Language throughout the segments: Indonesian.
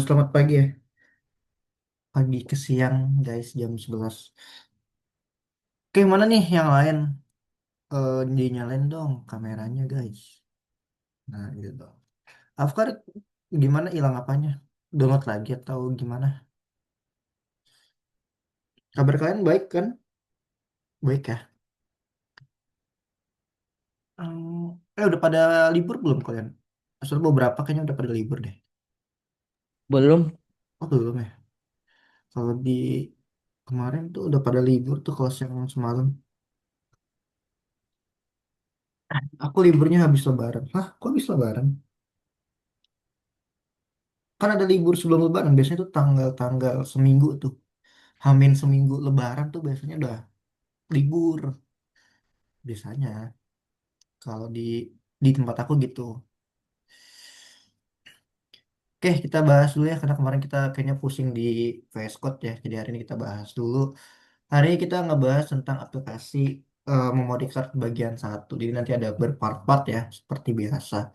Selamat pagi ya. Pagi ke siang, guys, jam 11. Oke, mana nih yang lain? Dinyalain dong kameranya, guys. Nah, gitu dong. Afkar, gimana hilang apanya? Download lagi atau gimana? Kabar kalian baik kan? Baik ya? Udah pada libur belum kalian? Asal beberapa kayaknya udah pada libur deh. Belum, Oh, belum ya? Kalau di kemarin tuh udah pada libur tuh kalau yang semalam. Aku liburnya habis lebaran. Hah? Kok habis lebaran? Kan ada libur sebelum lebaran. Biasanya tuh tanggal-tanggal seminggu tuh. Hamin seminggu lebaran tuh biasanya udah libur. Biasanya. Kalau di tempat aku gitu. Oke, kita bahas dulu ya. Karena kemarin kita kayaknya pusing di VS Code ya. Jadi hari ini kita bahas dulu. Hari ini kita ngebahas tentang aplikasi memory card bagian 1. Jadi nanti ada berpart-part ya. Seperti biasa.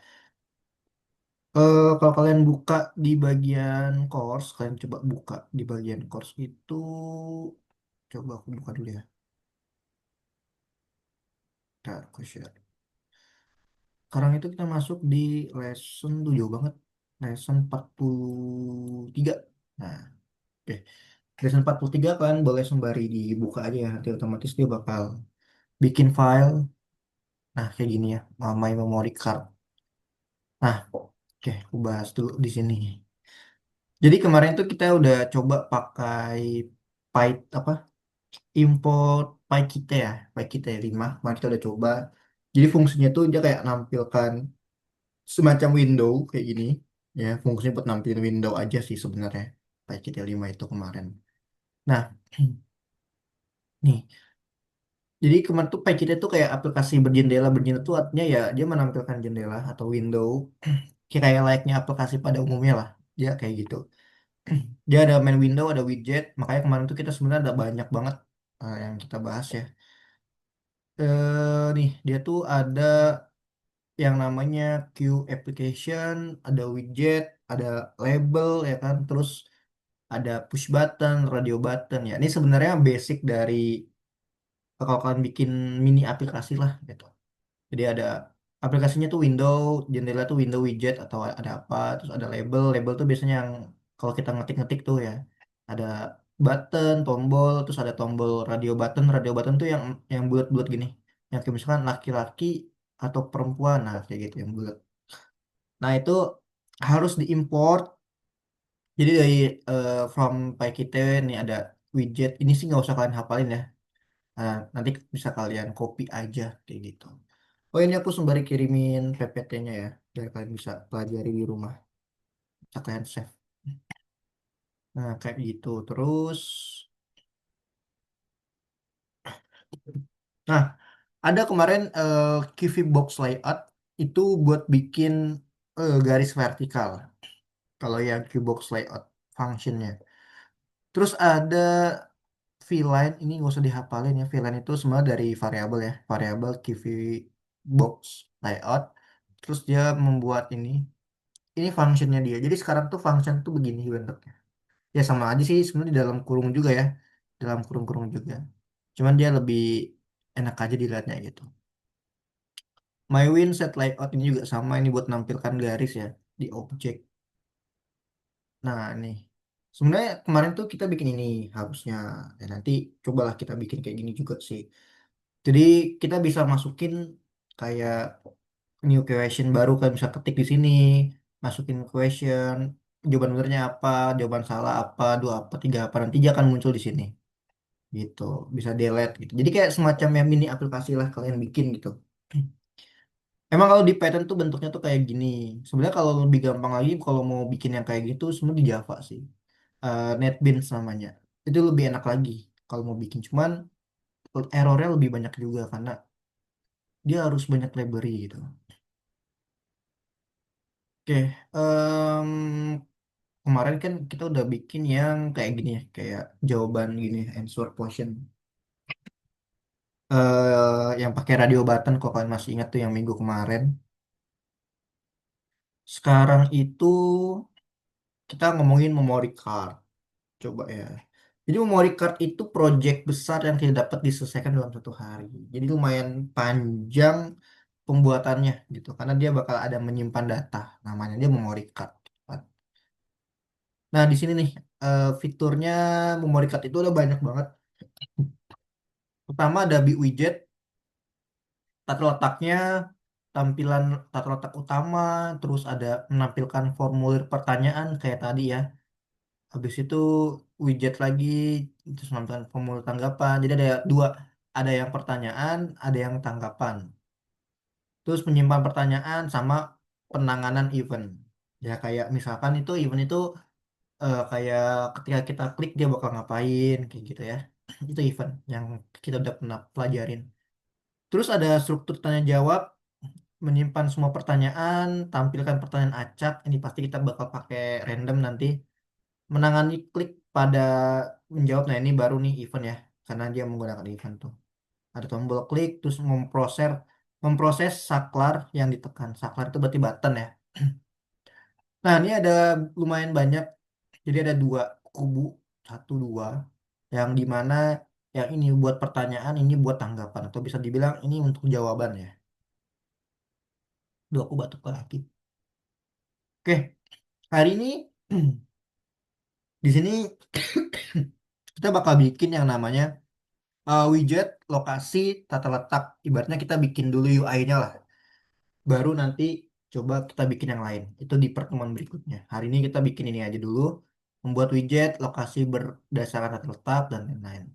Kalau kalian buka di bagian course, kalian coba buka di bagian course itu. Coba aku buka dulu ya. Ntar aku share. Sekarang itu kita masuk di lesson tuh jauh banget. Lesson 43. Nah, oke. Lesson 43 kan boleh sembari dibuka aja ya. Nanti otomatis dia bakal bikin file. Nah, kayak gini ya. My memory card. Nah, oke. Aku bahas dulu di sini. Jadi kemarin tuh kita udah coba pakai apa import PyKite ya. PyKite 5. Kemarin kita udah coba. Jadi fungsinya tuh dia kayak nampilkan semacam window kayak gini ya, fungsinya buat nampilin window aja sih sebenarnya PyKit 5 itu kemarin. Nah, nih, jadi kemarin tuh PyKit itu kayak aplikasi berjendela. Berjendela tuh artinya ya dia menampilkan jendela atau window kayak layaknya aplikasi pada umumnya lah, dia kayak gitu. Dia ada main window, ada widget. Makanya kemarin tuh kita sebenarnya ada banyak banget yang kita bahas ya. Nih dia tuh ada yang namanya queue application, ada widget, ada label ya kan, terus ada push button, radio button ya. Ini sebenarnya basic dari kalau kalian bikin mini aplikasi lah gitu. Jadi ada aplikasinya tuh window, jendela tuh window widget atau ada apa, terus ada label. Label tuh biasanya yang kalau kita ngetik-ngetik tuh ya. Ada button, tombol, terus ada tombol radio button. Radio button tuh yang bulat-bulat gini. Yang kayak misalkan laki-laki atau perempuan, nah kayak gitu yang bulat. Nah, itu harus diimport. Jadi dari from PyKit nih ada widget. Ini sih nggak usah kalian hafalin ya. Nah, nanti bisa kalian copy aja kayak gitu. Oh, ini aku sembari kirimin PPT-nya ya. Biar kalian bisa pelajari di rumah. Bisa kalian save. Nah, kayak gitu. Terus, nah, ada kemarin QV Box Layout itu buat bikin garis vertikal. Kalau yang Qbox Layout functionnya. Terus ada VLine, ini nggak usah dihafalin ya. VLine itu semua dari variabel ya. Variabel QV box layout. Terus dia membuat ini. Ini functionnya dia. Jadi sekarang tuh function tuh begini bentuknya. Ya sama aja sih sebenarnya di dalam kurung juga ya. Dalam kurung-kurung juga. Cuman dia lebih enak aja dilihatnya gitu. MyWin set layout ini juga sama. Ini buat nampilkan garis ya di objek. Nah, nih. Sebenarnya kemarin tuh kita bikin ini harusnya. Ya, nanti cobalah kita bikin kayak gini juga sih. Jadi kita bisa masukin kayak new question baru, kan bisa ketik di sini, masukin question, jawaban benernya apa, jawaban salah apa, dua apa, tiga apa, nanti dia akan muncul di sini. Gitu, bisa delete gitu. Jadi kayak semacam yang mini aplikasi lah kalian bikin gitu. Emang kalau di Python tuh bentuknya tuh kayak gini. Sebenarnya kalau lebih gampang lagi, kalau mau bikin yang kayak gitu, semua di Java sih. NetBeans namanya. Itu lebih enak lagi kalau mau bikin. Cuman errornya lebih banyak juga karena dia harus banyak library gitu. Oke, kemarin kan kita udah bikin yang kayak gini ya, kayak jawaban gini, answer question. Yang pakai radio button, kok kalian masih ingat tuh yang minggu kemarin. Sekarang itu kita ngomongin memory card. Coba ya. Jadi memory card itu project besar yang tidak dapat diselesaikan dalam satu hari. Jadi lumayan panjang pembuatannya gitu. Karena dia bakal ada menyimpan data. Namanya dia memory card. Nah, di sini nih fiturnya memory card itu ada banyak banget. Pertama ada big widget, tata letaknya, tampilan tata letak utama, terus ada menampilkan formulir pertanyaan kayak tadi ya. Habis itu widget lagi, terus menampilkan formulir tanggapan. Jadi ada dua, ada yang pertanyaan, ada yang tanggapan. Terus menyimpan pertanyaan sama penanganan event. Ya kayak misalkan itu event itu kayak ketika kita klik dia bakal ngapain kayak gitu ya. Itu event yang kita udah pernah pelajarin. Terus ada struktur tanya jawab, menyimpan semua pertanyaan, tampilkan pertanyaan acak. Ini pasti kita bakal pakai random nanti. Menangani klik pada menjawab. Nah, ini baru nih event ya, karena dia menggunakan event tuh. Ada tombol klik, terus memproses saklar yang ditekan. Saklar itu berarti button ya. Nah, ini ada lumayan banyak. Jadi ada dua kubu, satu dua, yang dimana yang ini buat pertanyaan, ini buat tanggapan, atau bisa dibilang ini untuk jawaban ya. Dua aku batuk lagi. Oke, hari ini di sini kita bakal bikin yang namanya widget, lokasi, tata letak. Ibaratnya kita bikin dulu UI-nya lah. Baru nanti coba kita bikin yang lain. Itu di pertemuan berikutnya. Hari ini kita bikin ini aja dulu. Membuat widget, lokasi berdasarkan tata letak, dan lain-lain.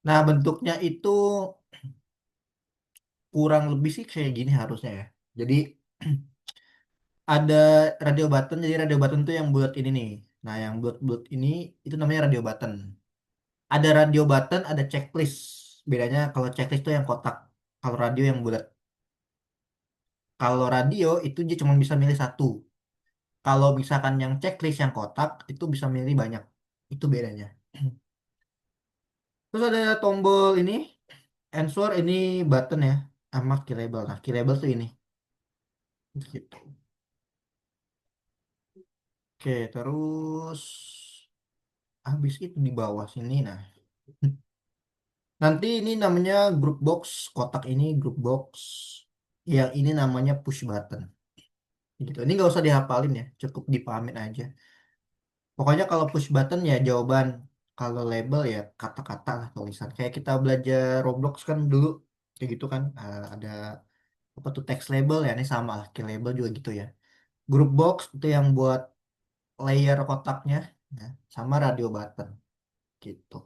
Nah, bentuknya itu kurang lebih sih kayak gini harusnya ya. Jadi ada radio button. Jadi radio button tuh yang bulat ini nih. Nah, yang bulat-bulat ini itu namanya radio button. Ada radio button, ada checklist. Bedanya kalau checklist itu yang kotak. Kalau radio yang bulat. Kalau radio itu dia cuma bisa milih satu. Kalau misalkan yang checklist yang kotak itu bisa milih banyak. Itu bedanya. Terus ada tombol ini, answer ini button ya, sama key label. Nah, key label tuh ini. Gitu. Oke, terus habis itu di bawah sini. Nah, nanti ini namanya group box. Kotak ini group box. Yang ini namanya push button. Gitu. Ini nggak usah dihafalin ya, cukup dipahamin aja. Pokoknya kalau push button ya jawaban. Kalau label ya kata-kata lah tulisan. Kayak kita belajar Roblox kan dulu. Kayak gitu kan. Ada apa tuh text label ya. Ini sama lah. Key label juga gitu ya. Group box itu yang buat layer kotaknya. Ya. Sama radio button. Gitu.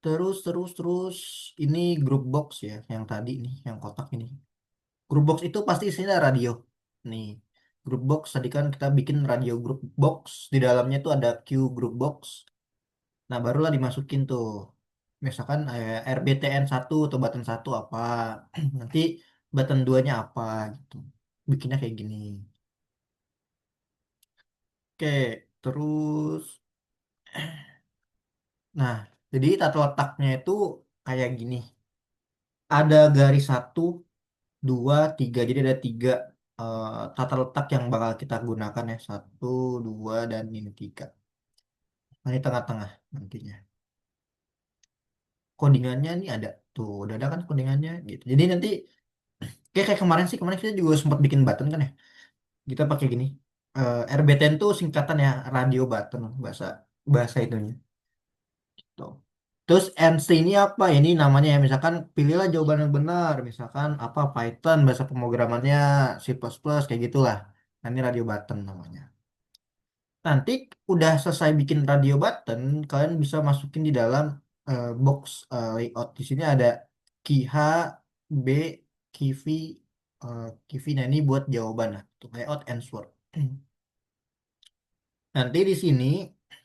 Terus. Ini group box ya. Yang tadi nih. Yang kotak ini. Group box itu pasti isinya radio. Nih. Group box tadi kan kita bikin radio group box. Di dalamnya tuh ada Q group box. Nah, barulah dimasukin tuh. Misalkan RBTN satu atau button satu apa. Nanti button 2-nya apa gitu. Bikinnya kayak gini. Oke, terus nah, jadi tata letaknya itu kayak gini. Ada garis satu, dua, tiga. Jadi ada tiga tata letak yang bakal kita gunakan ya. Satu, dua, dan ini tiga. Nah, ini tengah-tengah nantinya. Codingannya ini ada. Tuh, udah ada kan codingannya gitu. Jadi nanti kayak kemarin sih, kemarin kita juga sempat bikin button kan ya. Kita pakai gini. RBTN itu singkatan ya, radio button bahasa bahasa itunya. Tuh. Terus NC ini apa? Ini namanya ya, misalkan pilihlah jawaban yang benar, misalkan apa Python bahasa pemrogramannya C++ kayak gitulah. Nah, ini radio button namanya. Nanti udah selesai bikin radio button, kalian bisa masukin di dalam box layout. Di sini ada key H, B, key V, key V. Nah, ini buat jawaban lah, untuk layout answer. Nanti di sini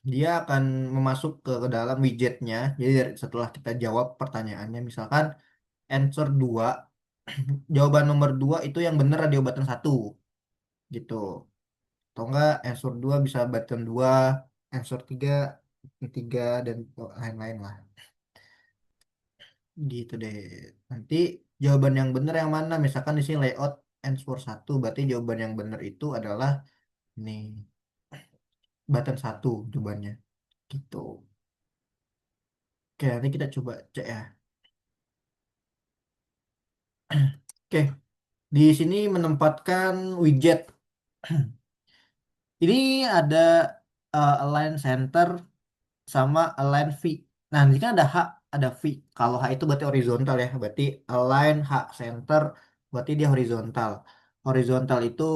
dia akan memasuk ke dalam widgetnya. Jadi setelah kita jawab pertanyaannya, misalkan answer 2, jawaban nomor 2 itu yang benar radio button satu gitu. Atau enggak answer 2 bisa button 2, answer 3 3 dan lain-lain lah. Gitu deh. Nanti jawaban yang benar yang mana? Misalkan di sini layout answer satu, berarti jawaban yang benar itu adalah Ini button satu jawabannya. Gitu. Oke, nanti kita coba cek ya. Oke, di sini menempatkan widget. Ini ada align center sama align V. Nah, di sini ada H, ada V. Kalau H itu berarti horizontal ya. Berarti align H center berarti dia horizontal. Horizontal itu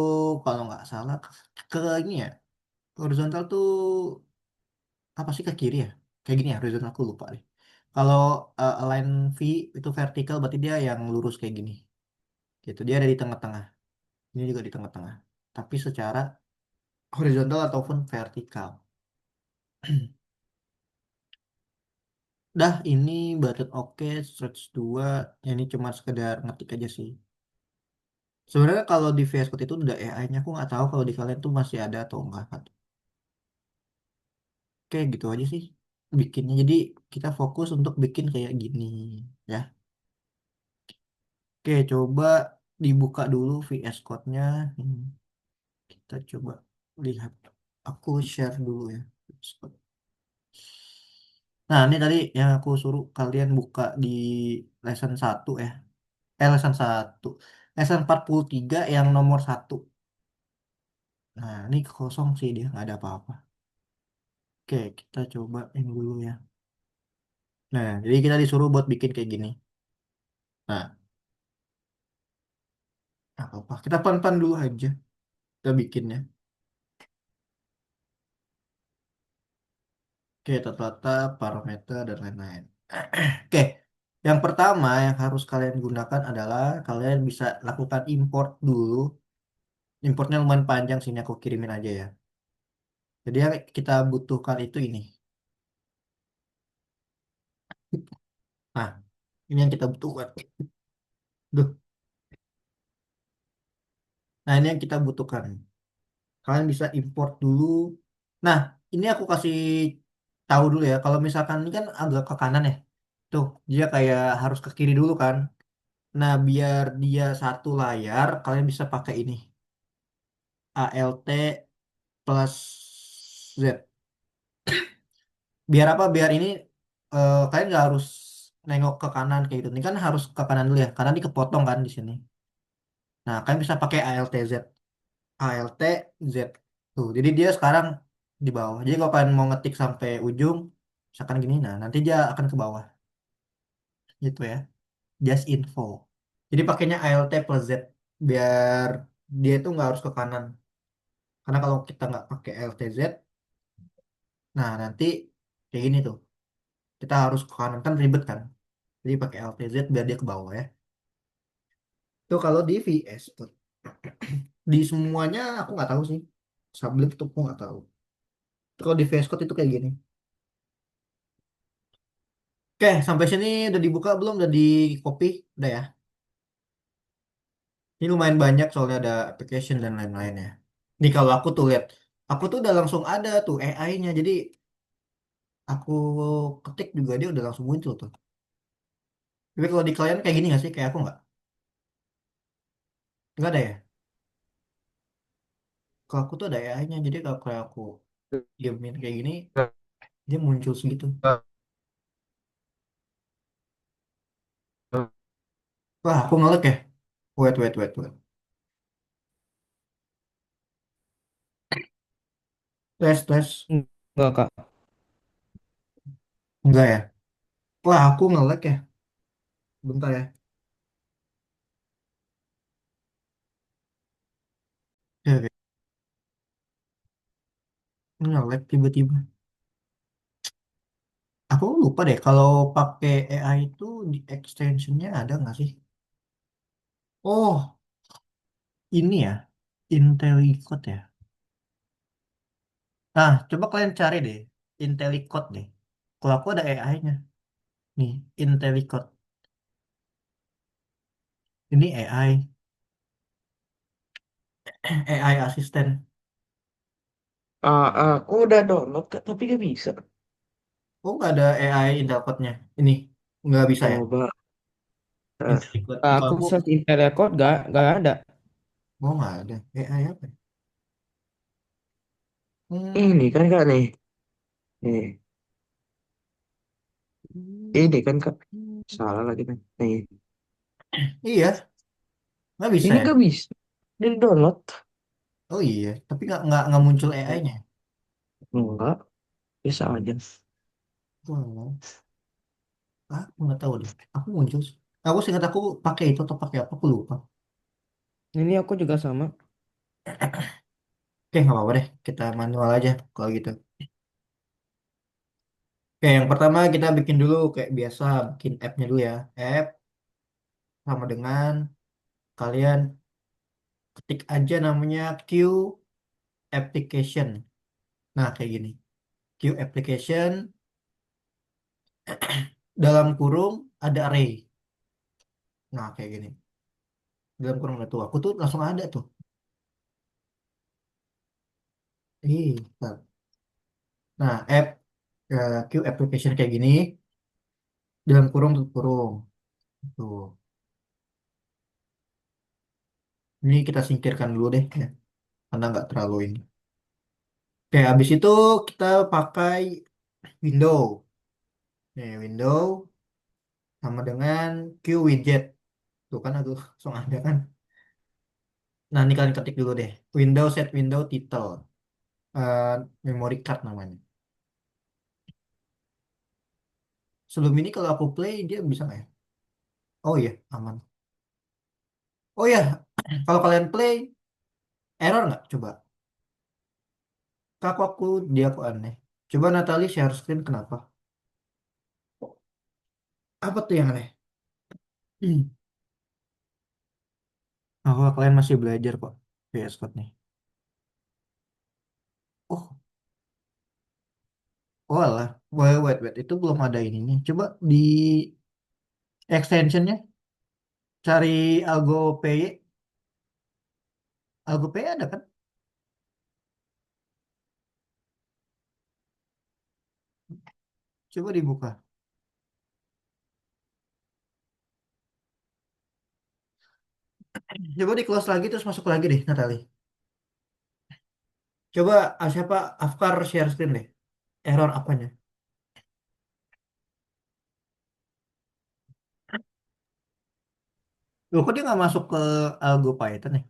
kalau nggak salah ke ini ya. Horizontal tuh apa sih ke kiri ya? Kayak gini ya, horizontal aku lupa deh. Kalau align V itu vertikal berarti dia yang lurus kayak gini. Gitu. Dia ada di tengah-tengah. Ini juga di tengah-tengah. Tapi secara horizontal ataupun vertikal. Dah, ini button oke, stretch 2. Ini cuma sekedar ngetik aja sih. Sebenarnya kalau di VS Code itu udah AI-nya, aku nggak tahu kalau di kalian tuh masih ada atau enggak. Oke, gitu aja sih bikinnya. Jadi kita fokus untuk bikin kayak gini ya. Oke, coba dibuka dulu VS Code-nya. Kita coba lihat. Aku share dulu ya. VS Code. Nah, ini tadi yang aku suruh kalian buka di lesson 1 ya. Lesson 1. Lesson 43 yang nomor 1. Nah, ini kosong sih dia, nggak ada apa-apa. Oke, kita coba ini dulu ya. Nah, jadi kita disuruh buat bikin kayak gini. Nah, nggak apa-apa. Kita pan-pan dulu aja. Kita bikinnya. Oke, tata-tata, parameter, dan lain-lain. Oke, yang pertama yang harus kalian gunakan adalah kalian bisa lakukan import dulu. Importnya lumayan panjang, sini aku kirimin aja ya. Jadi yang kita butuhkan itu ini. Nah, ini yang kita butuhkan. Duh. Nah, ini yang kita butuhkan. Kalian bisa import dulu. Nah, ini aku kasih tahu dulu ya. Kalau misalkan ini kan agak ke kanan ya. Tuh, dia kayak harus ke kiri dulu kan. Nah, biar dia satu layar, kalian bisa pakai ini. ALT plus Z. Biar apa? Biar ini kalian nggak harus nengok ke kanan kayak gitu. Ini kan harus ke kanan dulu ya, karena ini kepotong kan di sini. Nah, kalian bisa pakai ALT Z. ALT Z. Tuh, jadi dia sekarang di bawah. Jadi kalau kalian mau ngetik sampai ujung, misalkan gini, nah nanti dia akan ke bawah, gitu ya. Just info. Jadi pakainya ALT plus Z biar dia itu nggak harus ke kanan. Karena kalau kita nggak pakai ALT Z, nah nanti kayak gini tuh. Kita harus ke kanan kan ribet kan. Jadi pakai ALT Z biar dia ke bawah ya. Itu kalau di VS Code. Di semuanya aku nggak tahu sih. Sublime itu aku nggak tahu. Kalau di VS Code itu kayak gini. Oke, sampai sini udah dibuka belum? Udah di copy? Udah ya. Ini lumayan banyak soalnya ada application dan lain-lain ya. Nih kalau aku tuh lihat, aku tuh udah langsung ada tuh AI-nya. Jadi aku ketik juga dia udah langsung muncul tuh. Tapi kalau di kalian kayak gini nggak sih? Kayak aku nggak? Nggak ada ya? Kalau aku tuh ada AI-nya. Jadi kalau kayak aku diamin kayak gini, dia muncul segitu. Wah, aku ngelek ya. Wait, wait, wait, wait. Tes, tes. Enggak, Kak. Enggak ya? Wah, aku ngelek ya. Bentar ya. Oke, oke. Ngelek tiba-tiba. Aku lupa deh kalau pakai AI itu di extensionnya ada nggak sih? Oh, ini ya. IntelliCode ya. Nah, coba kalian cari deh. IntelliCode deh. Kalau aku ada AI-nya. Nih, IntelliCode. Ini AI. AI asisten. Aku udah download, Kak, tapi gak bisa. Oh, nggak ada AI IntelliCode-nya. Ini nggak bisa ya? Coba. Nah, IntelliCode. Kalau aku aku, search Intel Record gak ada. oh nggak ada. AI apa ya? Hmm, Ini kan kak nih. Nih, ini kan kak. Salah lagi nih. Nih, iya, nggak bisa ini ya? nggak bisa. Ini download. Oh iya, tapi nggak muncul AI-nya. Enggak, bisa aja. Oh, aku nggak tahu deh. Aku muncul. Aku seingat aku pakai itu atau pakai apa? Aku lupa. Ini aku juga sama. Oke, nggak apa-apa deh. Kita manual aja kalau gitu. Oke, yang pertama kita bikin dulu kayak biasa, bikin app-nya dulu ya. App sama dengan kalian ketik aja namanya Q application. Nah, kayak gini. Q application dalam kurung ada array. Nah, kayak gini. Dalam kurung ada tuh. Aku tuh langsung ada tuh. Bentar. Nah, Q application kayak gini dalam kurung tutup kurung. Tuh. Ini kita singkirkan dulu deh ya, karena nggak terlalu ini. Oke, habis itu kita pakai window. Nih, window sama dengan Q widget. Tuh kan aku langsung ada kan. Nah, ini kalian ketik dulu deh. Window set window title. Eh, Memory card namanya. Sebelum ini kalau aku play dia bisa nggak ya? Oh iya, aman. Oh iya, kalau kalian play error nggak? Coba. Aku dia kok aneh. Coba Natalie share screen kenapa? Apa tuh yang aneh? Oh, kalian masih belajar kok. VS Code nih. Oh, oh alah. Wait. Itu belum ada ininya. Coba di extensionnya cari Algo PY. Algo PY ada kan? Coba dibuka. Coba di close lagi terus masuk lagi deh, Natalie. Coba siapa Afkar share screen deh. Error apanya? Loh, kok dia nggak masuk ke Algo Python ya?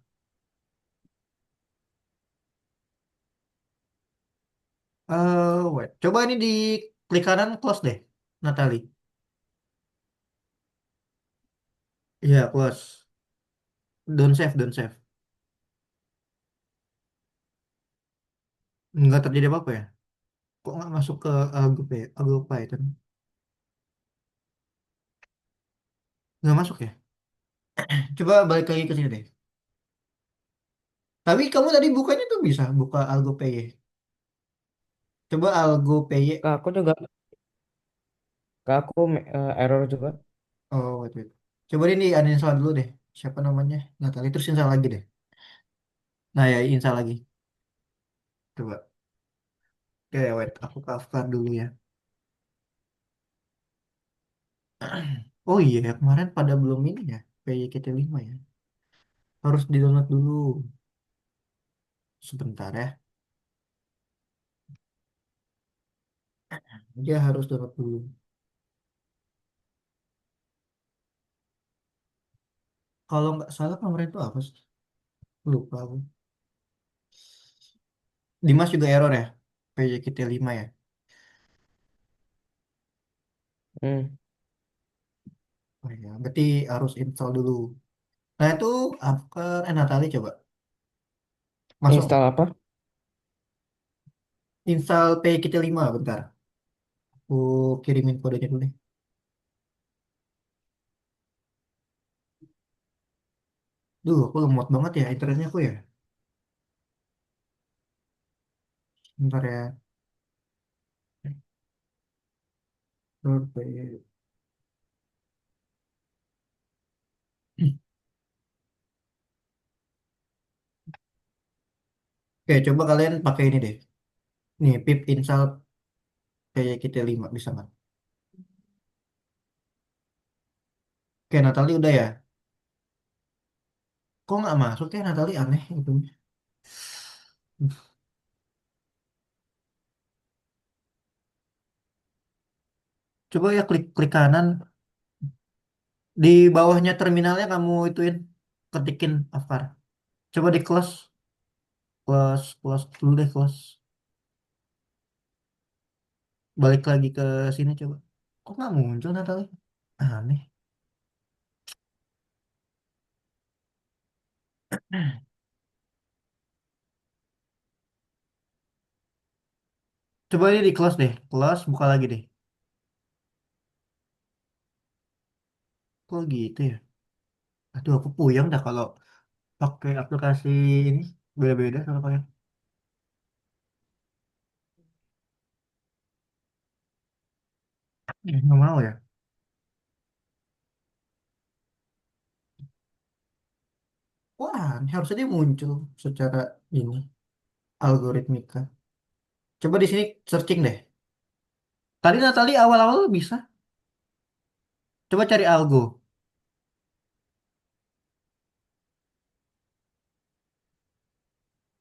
Wait. Coba ini di klik kanan close deh, Natalie. Iya, close. Don't save. Nggak terjadi apa-apa ya? Kok nggak masuk ke Algo Python? Nggak masuk ya? Coba balik lagi ke sini deh. Tapi kamu tadi bukanya tuh bisa buka Algo PY. Coba Algo PY. Kak, aku juga, kak aku error juga. Oh, wait. Coba ini uninstall dulu deh. Siapa namanya? Natalie terus install lagi deh. Nah ya, install lagi. Coba. Oke, wait. Aku cover dulu ya. Oh iya, ya, kemarin pada belum ini ya. PYKT5 ya. Harus di-download dulu. Sebentar ya. Dia harus download dulu. Kalau nggak salah kemarin itu apa sih? Lupa aku. Dimas juga error ya? PYKT5 ya? Hmm. Oh iya, berarti harus install dulu. Nah itu Natalie coba. Masuk nggak? Install apa? Install PYKT5 bentar. Aku kirimin kodenya dulu deh. Duh, aku lemot banget ya internetnya aku ya. Bentar ya. Oke, coba kalian pakai ini deh. Nih, pip install PYKT5 bisa nggak? Oke, Natali udah ya. Kok nggak masuk ya Natali aneh gitu. Coba ya klik klik kanan di bawahnya terminalnya kamu ituin ketikin Afkar. Coba di close close close dulu deh close. Balik lagi ke sini coba. Kok nggak muncul Natali? Aneh. Coba ini di close deh. Close buka lagi deh. Kok gitu ya? Aduh aku puyeng dah kalau pakai aplikasi ini beda-beda kalau pakai. Nggak mau ya. Wah, ini harusnya dia muncul secara ini algoritmika. Coba di sini searching deh. Tadi Natali awal-awal bisa. Coba cari algo.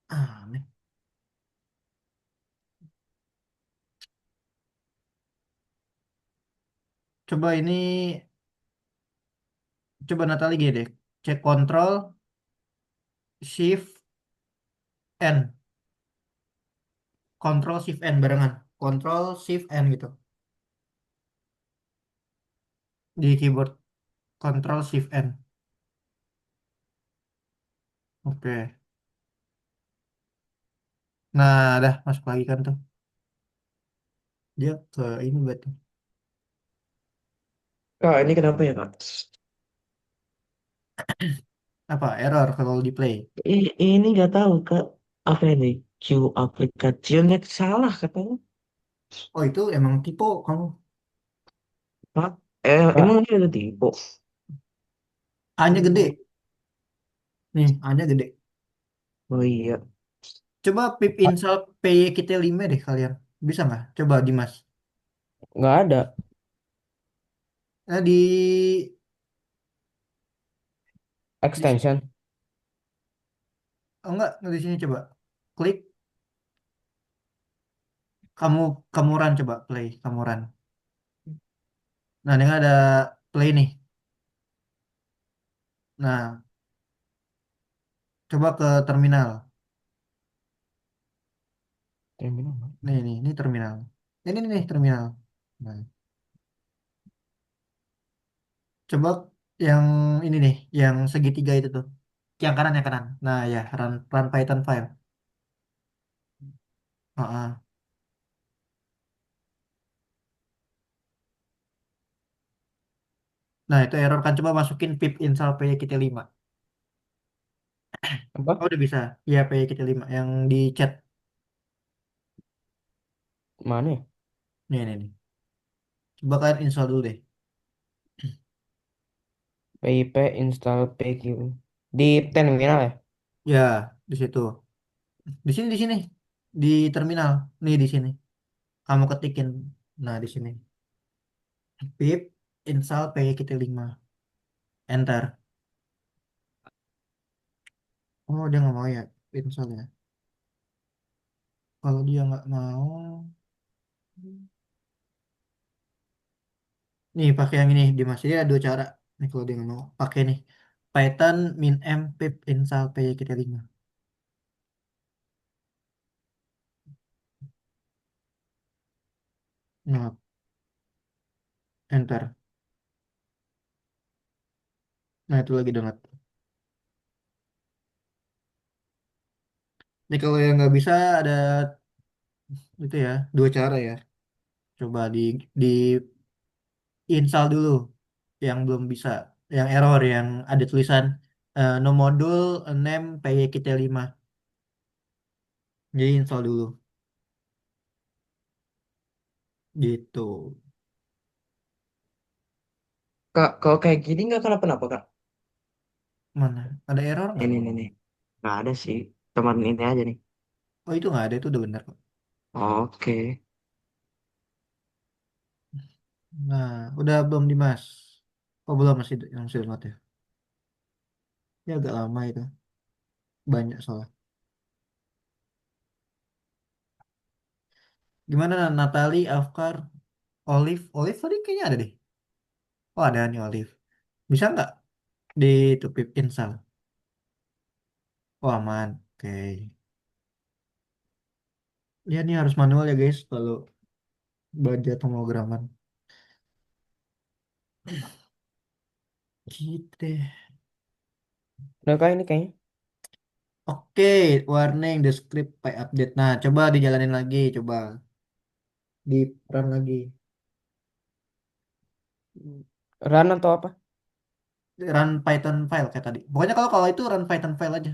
Aneh. Coba ini, coba Natali gini deh. Cek Control Shift N. Control Shift N barengan. Control Shift N gitu. Di keyboard Control Shift N. Oke. Nah, dah masuk lagi kan tuh. Dia ke ini berarti. Kak, ini kenapa ya, Kak? Apa? Error kalau di play. Ini nggak tahu, Kak. Apa ini? Q aplikasinya salah katanya. Oh itu emang tipe kamu. Pak, Kak, emang ini ada tipe? A-nya gede. Oh, Nih, A-nya gede. oh iya. Coba pip install PYKT5 deh kalian. Bisa nggak? Coba Dimas. nggak ada Nah, di extension. oh, enggak di sini coba. Klik kamu kamu run coba play, kamu run. Nah, ini ada play nih. Nah, coba ke terminal. Terminal mana? Ini terminal. Ini nih terminal. Nah, coba yang ini nih, yang segitiga itu tuh. Yang kanan, yang kanan. Nah, ya, run Python file. Heeh. Nah, itu error kan coba masukin pip install PYKT5. Oh, Apa? udah bisa. Iya, PYKT5 yang di chat. Mana ya? Nih. Coba kalian install dulu deh. PIP install PQ. Di terminal ya? Ya, di situ. Di sini. Di terminal. Nih di sini. Kamu ketikin. Nah, di sini. Pip install PYKT5. Enter. Oh, dia nggak mau ya install ya. Kalau dia nggak mau, nih pakai yang ini Dimas. Jadi ada dua cara. Nih kalau dia nggak mau, pakai nih. Python min m pip install PYKT5. Nah, enter. Nah, itu lagi download. Nih kalau yang nggak bisa ada itu ya, dua cara ya. Coba di install dulu yang belum bisa, yang error yang ada tulisan no module name PYKT5. Jadi install dulu gitu. Kak, kalau kayak gini nggak kenapa-napa, Kak? Mana? Ada error nggak? Ini. Nggak ada sih. Teman ini aja nih. Oh itu nggak ada, itu udah benar kok. Oke. Nah, udah belum Dimas? Oh belum, masih download ya. Ya agak lama itu. Banyak soalnya. Gimana Natali, Afkar? Olive, Olive tadi kayaknya ada deh. Oh ada nih Olive. Bisa nggak di itu pip install? Oh aman. Oke. Ya ini harus manual ya guys kalau baca pemrograman. Gitu deh. Udah kah ini kayaknya? Oke, warning the script by update. Nah, coba dijalanin lagi, coba di run lagi. Run atau apa? Run Python file kayak tadi. Pokoknya kalau kalau itu run Python file aja.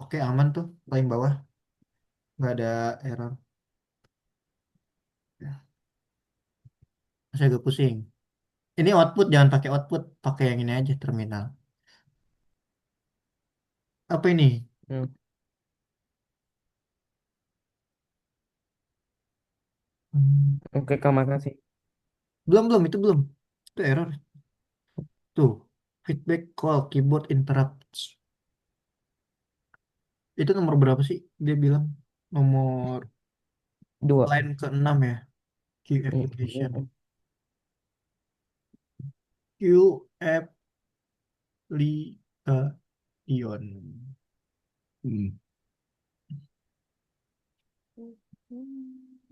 Oke, aman tuh paling bawah, nggak ada error. Saya agak pusing. Ini output jangan pakai output, pakai yang ini aja terminal. Apa ini? Hmm. Hmm, Oke Kak, makasih. Belum belum itu belum. Itu error. Tuh, feedback call keyboard interrupts. Itu nomor berapa sih? Dia bilang nomor Dua. line ke-6 ya. Queue Hmm, application. hmm. Queue application. Hmm.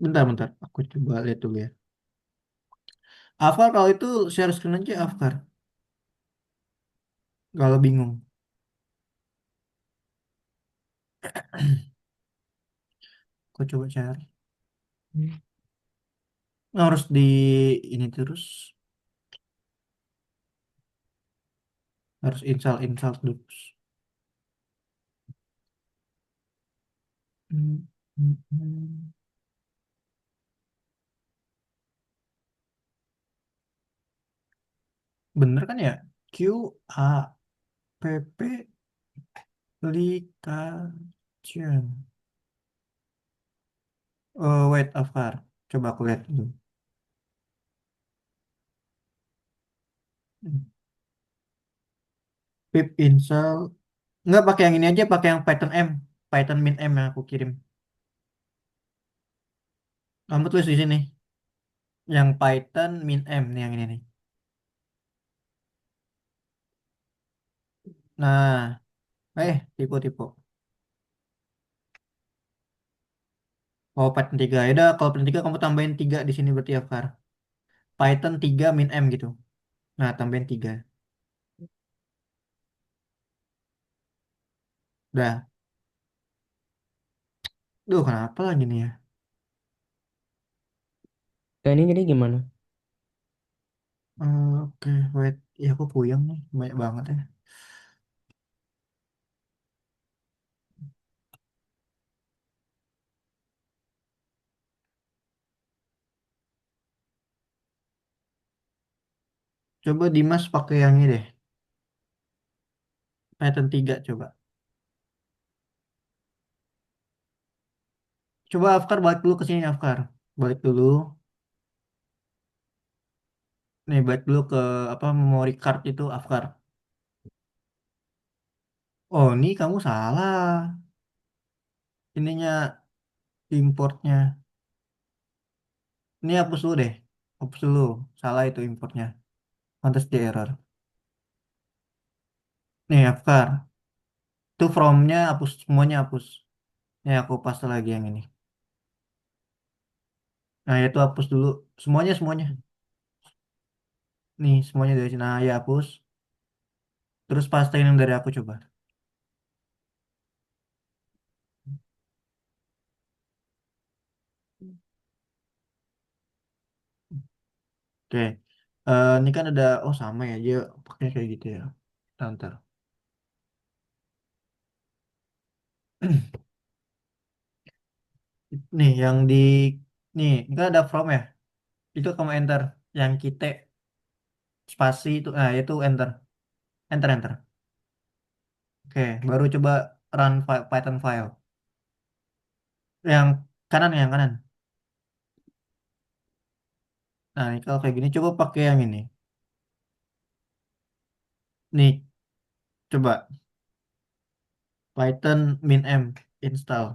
Bentar, bentar. Aku coba lihat dulu ya. Afkar kalau itu share screen aja Afkar. Kalau bingung. Aku coba cari. Nah, harus di ini terus. Harus install terus. Hmm, hmm, hmm. Bener kan ya? Q A P P application. Oh, wait, Afkar. Coba aku lihat dulu. Pip install. Nggak pakai yang ini aja, pakai yang Python M. Python min M yang aku kirim. Kamu tulis di sini. Yang Python min M nih yang ini nih. Nah, tipe-tipe. Oh, Python 3. Ya udah, kalau Python 3 kamu tambahin 3 di sini berarti Afkar. Python 3 min M gitu. Nah, tambahin 3. Udah. Duh, kenapa lagi nih ya? Dan ini jadi gimana? Oke, wait. Ya, aku puyeng nih. Banyak banget ya. Coba Dimas pakai yang ini deh. Python 3 coba. Coba Afkar balik dulu ke sini, Afkar. Balik dulu. Nih, balik dulu ke apa memory card itu, Afkar. Oh, ini kamu salah. Ininya importnya. Ini hapus dulu deh. Hapus dulu. Salah itu importnya. Pantas di error. Nih, Afkar. Itu from-nya hapus, semuanya hapus. Nih, aku paste lagi yang ini. Nah, itu hapus dulu. Semuanya, semuanya. Nih, semuanya dari sini. Nah, ya hapus. Terus pastein yang dari aku coba. Oke. Ini kan ada, oh sama ya, dia pakai kayak gitu ya. Ntar. Nih, yang di, nih, ini kan ada from ya. Itu kamu enter. Yang kita spasi itu, nah itu enter. Enter, enter. Oke, baru coba run Python file. Yang kanan, yang kanan. Nah, ini kalau kayak gini, coba pakai yang ini. Nih, Coba Python min install.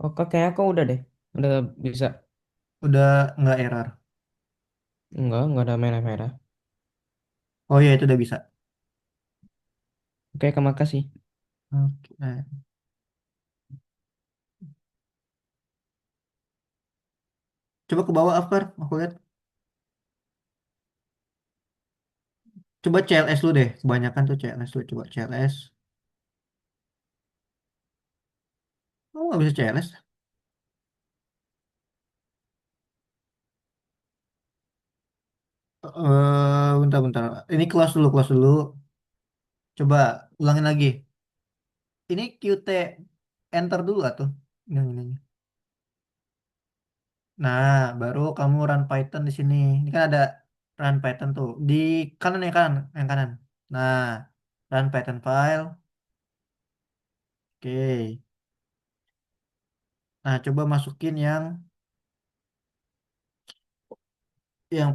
Oh, kayak aku udah deh. Udah bisa. Udah nggak error. Enggak ada merah-merah. Oh iya itu udah bisa. Oke, makasih. Oke. Nah, coba ke bawah Afkar, aku lihat. Coba CLS lu deh. Kebanyakan tuh CLS lu. Coba CLS. Oh nggak bisa CLS. Bentar-bentar. Ini kelas dulu, kelas dulu. Coba ulangin lagi. Ini Qt enter dulu atau? Ini. Nah, baru kamu run Python di sini. Ini kan ada run Python tuh. Di kanan yang kanan, yang kanan. Nah, run Python file. Oke. Nah, coba masukin yang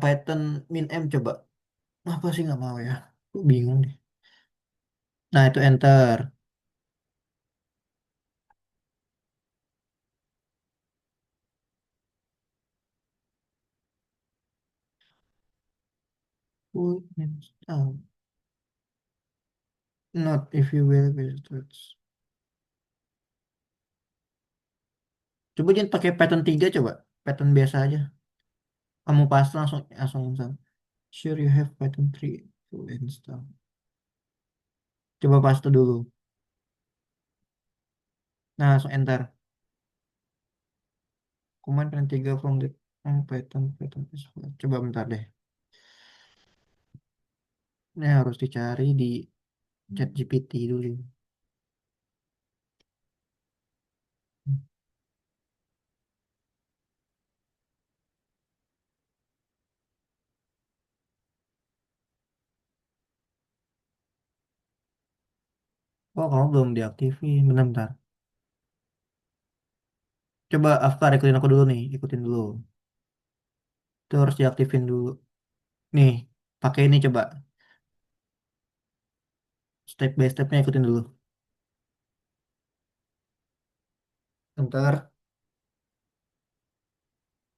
Python min coba. Apa sih nggak mau ya? Aku bingung deh. Nah, itu enter. Would install. Not if you will visit. Coba jangan pakai Python 3 coba. Python biasa aja. Kamu paste langsung langsung install. Sure you have Python 3 to install. Coba paste dulu. Nah, langsung enter. Command Python 3 from the Python is full. Coba bentar deh. Ini harus dicari di ChatGPT dulu. Oh, kamu belum diaktifin. Bentar. Coba Afkar ikutin aku dulu nih. Ikutin dulu. Itu harus diaktifin dulu. Nih, pakai ini coba. Step by stepnya ikutin dulu. Bentar.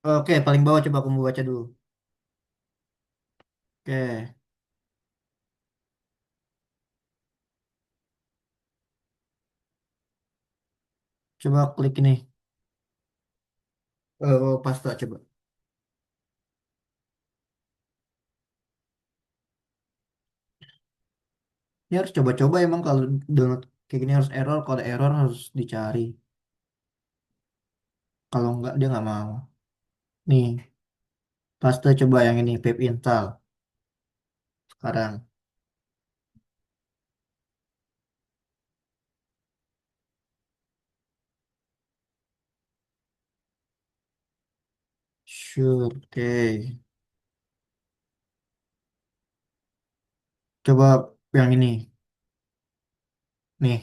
Oke, paling bawah coba kamu baca dulu. Oke, coba klik ini. Pasta coba. Ini harus coba-coba emang kalau download kayak gini harus error. Kalau ada error harus dicari. Kalau enggak dia nggak mau. Nih, pasta coba yang ini pip install sekarang. Sure, oke. Coba yang ini. Nih,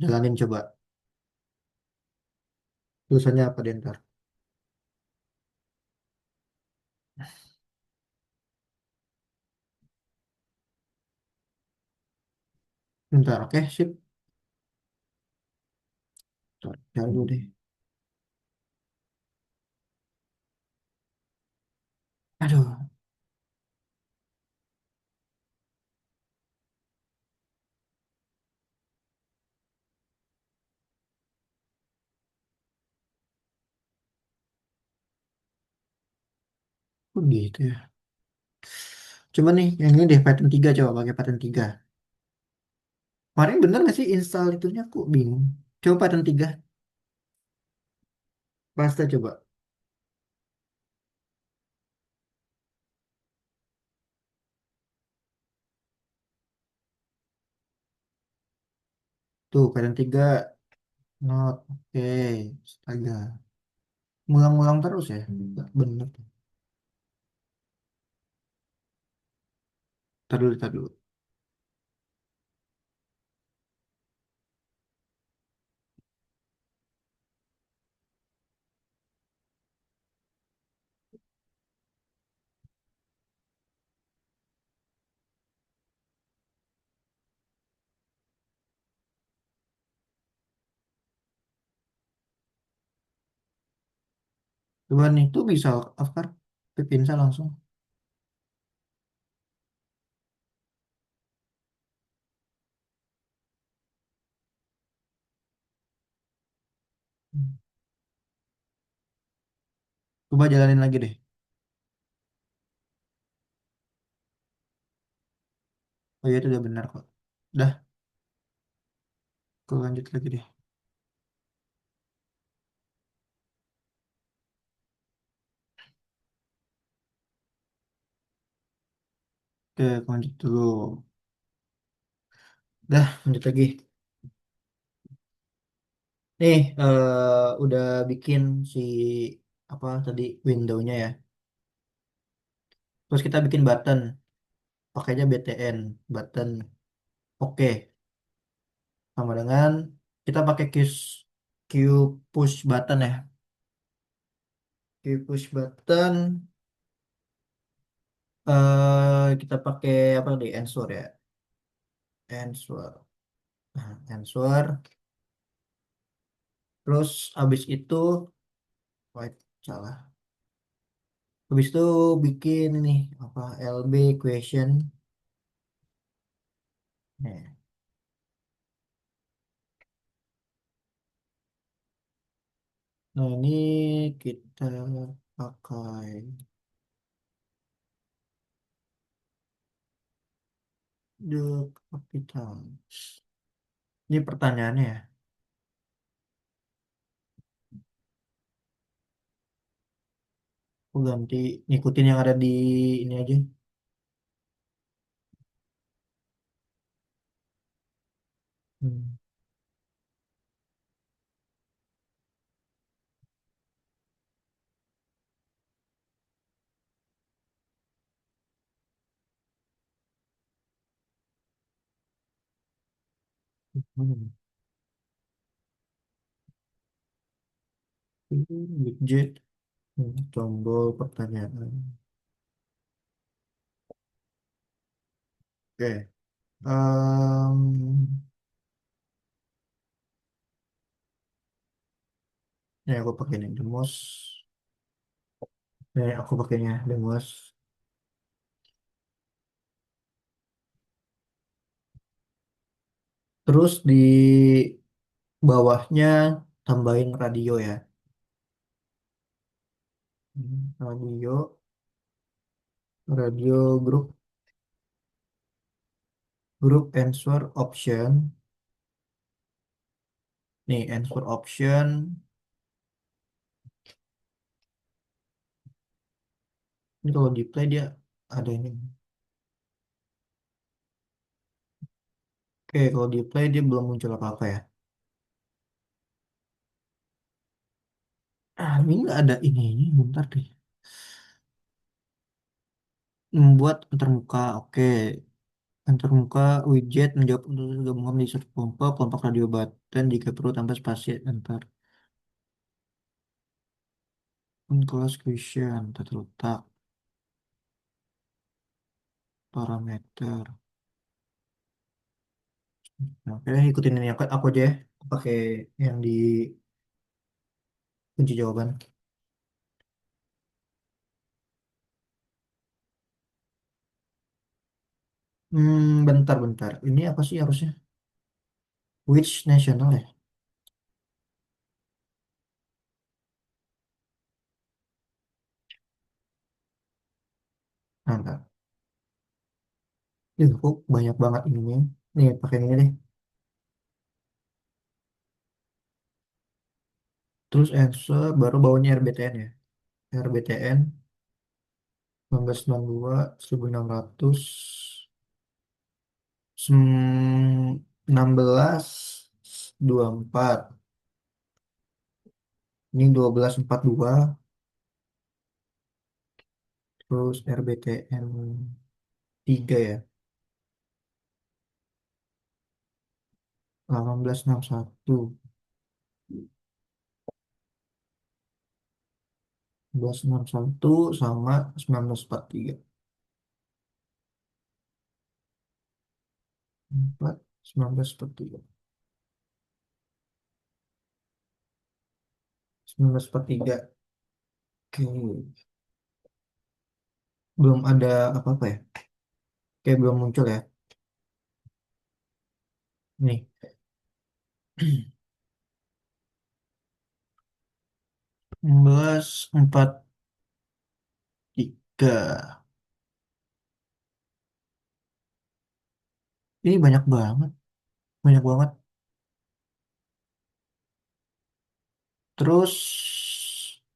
jalanin coba. Tulisannya apa deh ntar? Bentar, oke, sip. Tuh, cari dulu deh. Aduh, kok gitu ya. Coba nih, yang ini deh Python 3 coba pakai Python 3. Kemarin bener nggak sih install itunya? Aku bingung. Coba Python 3. Pasta coba. Tuh, Python 3. Not. Oke. Astaga. Ngulang-ngulang terus ya. Nggak bener. Tar dulu, tar dulu. Cuman itu bisa Afkar Pipinsa langsung. Coba jalanin lagi deh. Oh iya itu udah benar kok. Udah, aku lanjut lagi deh. Oke, aku lanjut dulu. Dah, lanjut lagi. Nih, udah bikin si apa tadi windownya ya. Terus kita bikin button, pakainya BTN, button. Oke, sama dengan kita pakai queue push button ya. Queue push button, kita pakai apa di answer ya. Answer. Nah, answer. Terus habis itu, wait, salah. Habis itu bikin ini apa LB question. Nah, nah, ini kita pakai the capital. Ini pertanyaannya ya. Aku ganti ngikutin yang ada di ini aja. Hmm. Hmm. Widget. Tombol pertanyaan. Oke. Ini aku pakai ini the most. Ini aku pakainya the most. Terus di bawahnya tambahin radio ya. Radio, radio grup answer option. Nih answer option. Ini kalau di play dia ada ini. Oke, kalau di play dia belum muncul apa-apa ya. Ah, ini nggak ada ini. Bentar deh. Membuat antarmuka. Oke. Antarmuka widget menjawab untuk gabungan di search pompa, kelompok radio button jika perlu tambah spasi antar. Unclosed question. Terletak. Parameter. Nah, oke, ikutin ini aku aja ya. Aku pakai yang di kunci jawaban. Bentar. Ini apa sih harusnya? Which national ya? Nah, bentar. Ih, kok banyak banget ininya. Nih, pakai ini deh. Terus answer baru bawahnya RBTN ya. RBTN 1992 1600 1624. Ini 1242. Terus RBTN 3 ya. 1861 1161 sama 1943. 1943. 1943. Oke, belum ada apa-apa ya? Kayak belum muncul ya. Nih, 1943. Ini banyak banget, banyak banget. Terus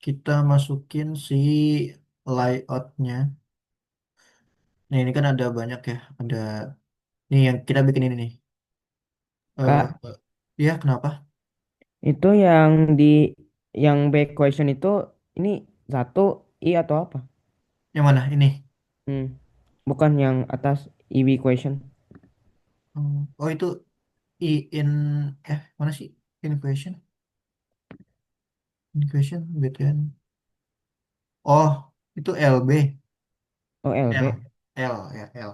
kita masukin si layoutnya. Nah ini kan ada banyak ya, ada nih yang kita bikin ini nih. Kak, Ya kenapa? itu yang di yang back question itu ini satu I atau apa? Yang mana ini? Hmm. Bukan yang atas IB question. Oh itu i in mana sih? In question, in question, BTN. Oh itu LB, Oh, L, LB. L ya L,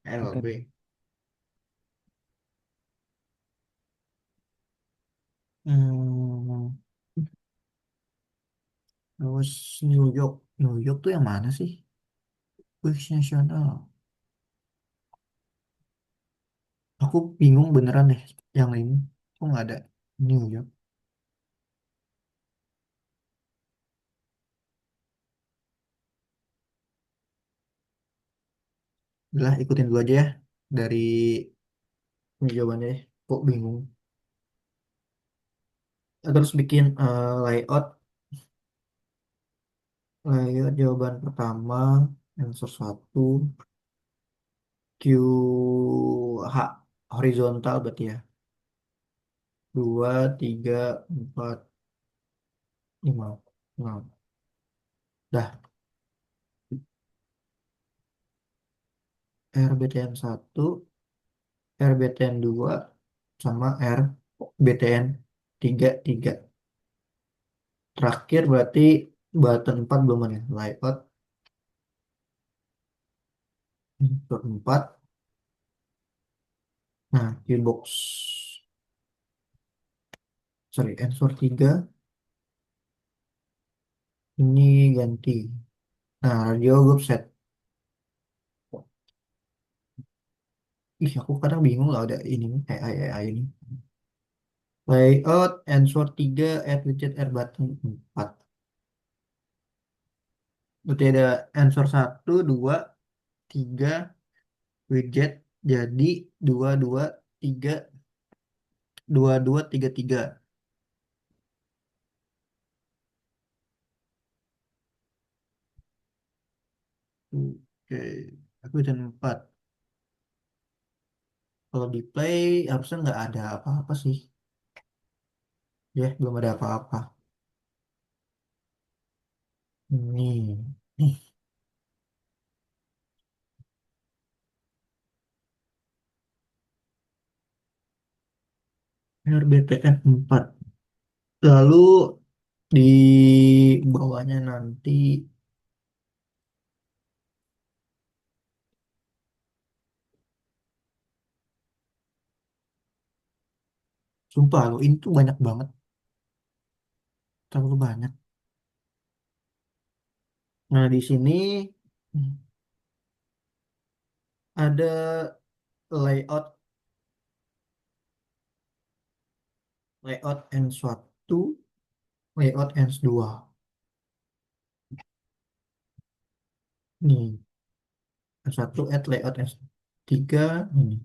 Oke. LB. Hmm, terus New York, New York tuh yang mana sih? Wih, nasional. Aku bingung beneran deh yang ini. Kok nggak ada New York? Udah ikutin dulu aja ya dari jawabannya ya. Kok bingung? Terus bikin layout jawaban pertama, answer satu, Q H horizontal berarti ya. Dua, tiga, empat, lima, enam. Dah, RBTN satu, RBTN dua, sama RBTN tiga, tiga. Terakhir berarti button 4 belum ada. Layout button 4. Nah, Qbox. Sorry, answer 3. Ini ganti. Nah, radio group set. Ih, aku kadang bingung lah ada ini nih, AI ini. Layout answer 3, add widget, add button 4. Berarti ada answer satu, 2, 3 widget. Jadi 2, 2, 3, 2, 2, 3, 3. Oke, aku dan 4. Kalau di play harusnya nggak ada apa-apa sih. Ya, belum ada apa-apa. Nih, nih, RBTF 4. Lalu di bawahnya nanti, sumpah lo, ini tuh banyak banget. Terlalu banyak. Nah, di sini ada layout, layout N1, layout N2. Nih, N1 add layout N3. Ini.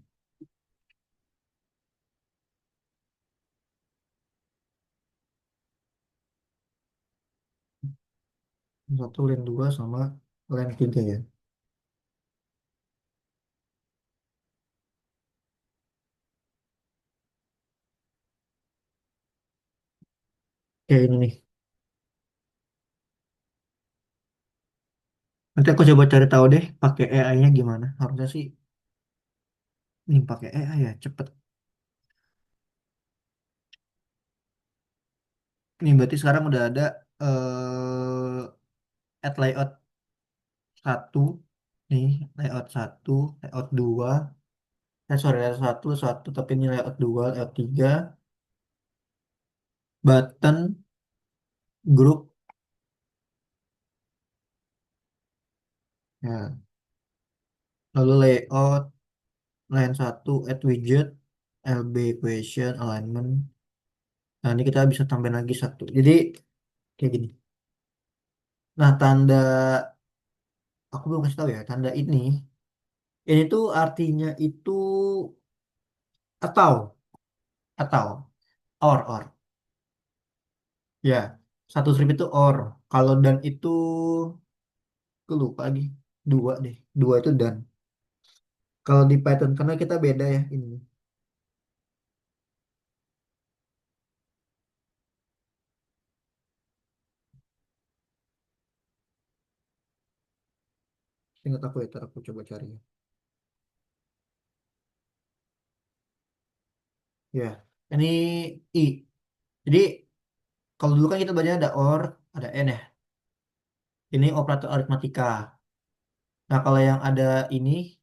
N1 line 2 sama line 3 ya. Kayak ini nih. Nanti aku coba cari tahu deh pakai AI-nya gimana. Harusnya sih nih pakai AI ya, cepet. Nih berarti sekarang udah ada add layout satu, nih layout satu, layout dua, sorry layout satu, satu tapi ini layout dua, layout tiga, button, grup, Ya, lalu layout, line satu, add widget, LB equation, alignment. Nah, ini kita bisa tambahin lagi satu. Jadi kayak gini. Nah, tanda aku belum kasih tahu ya, tanda ini tuh artinya itu atau or. Ya, satu strip itu or. Kalau dan itu aku lupa lagi. Dua deh. Dua itu dan. Kalau di Python karena kita beda ya ini. Ingat aku ya, ntar aku coba cari ya. Ya, ini i. Jadi kalau dulu kan kita bacanya ada or, ada n ya. Ini operator aritmatika. Nah, kalau yang ada ini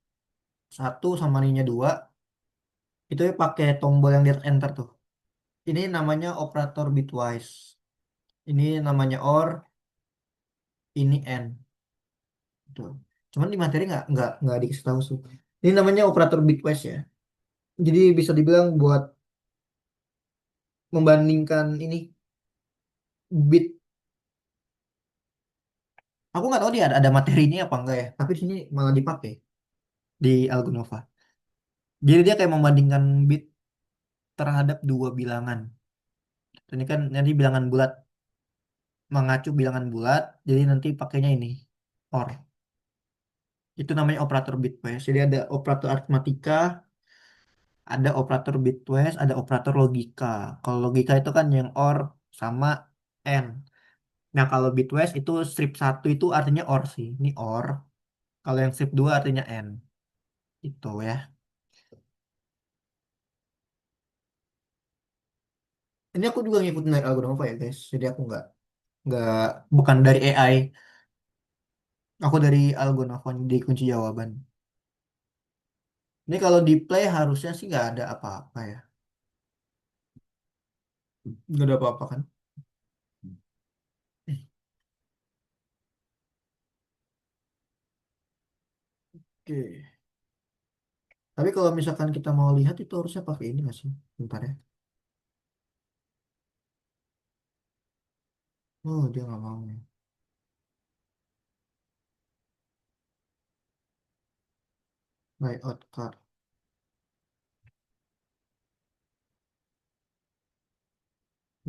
satu sama ininya dua, itu ya pakai tombol yang di atas enter tuh. Ini namanya operator bitwise. Ini namanya or, ini n. Tuh. Cuman di materi nggak dikasih tahu sih. Ini namanya operator bitwise ya. Jadi bisa dibilang buat membandingkan ini bit. Aku nggak tahu dia ada materi ini apa enggak ya. Tapi di sini malah dipakai di Algonova. Jadi dia kayak membandingkan bit terhadap dua bilangan. Ini kan nanti bilangan bulat mengacu bilangan bulat. Jadi nanti pakainya ini or. Itu namanya operator bitwise. Jadi ada operator aritmatika, ada operator bitwise, ada operator logika. Kalau logika itu kan yang or sama n. Nah, kalau bitwise itu strip satu itu artinya or sih. Ini or. Kalau yang strip 2 artinya n. Itu ya. Ini aku juga ngikutin dari Algonova ya, guys. Jadi aku nggak bukan dari AI. Aku dari Algonova di kunci jawaban. Ini kalau di play harusnya sih nggak ada apa-apa ya. Nggak ada apa-apa kan? Oke. Tapi kalau misalkan kita mau lihat itu harusnya pakai ini nggak sih? Bentar ya. Oh, dia nggak mau nih. Layout card.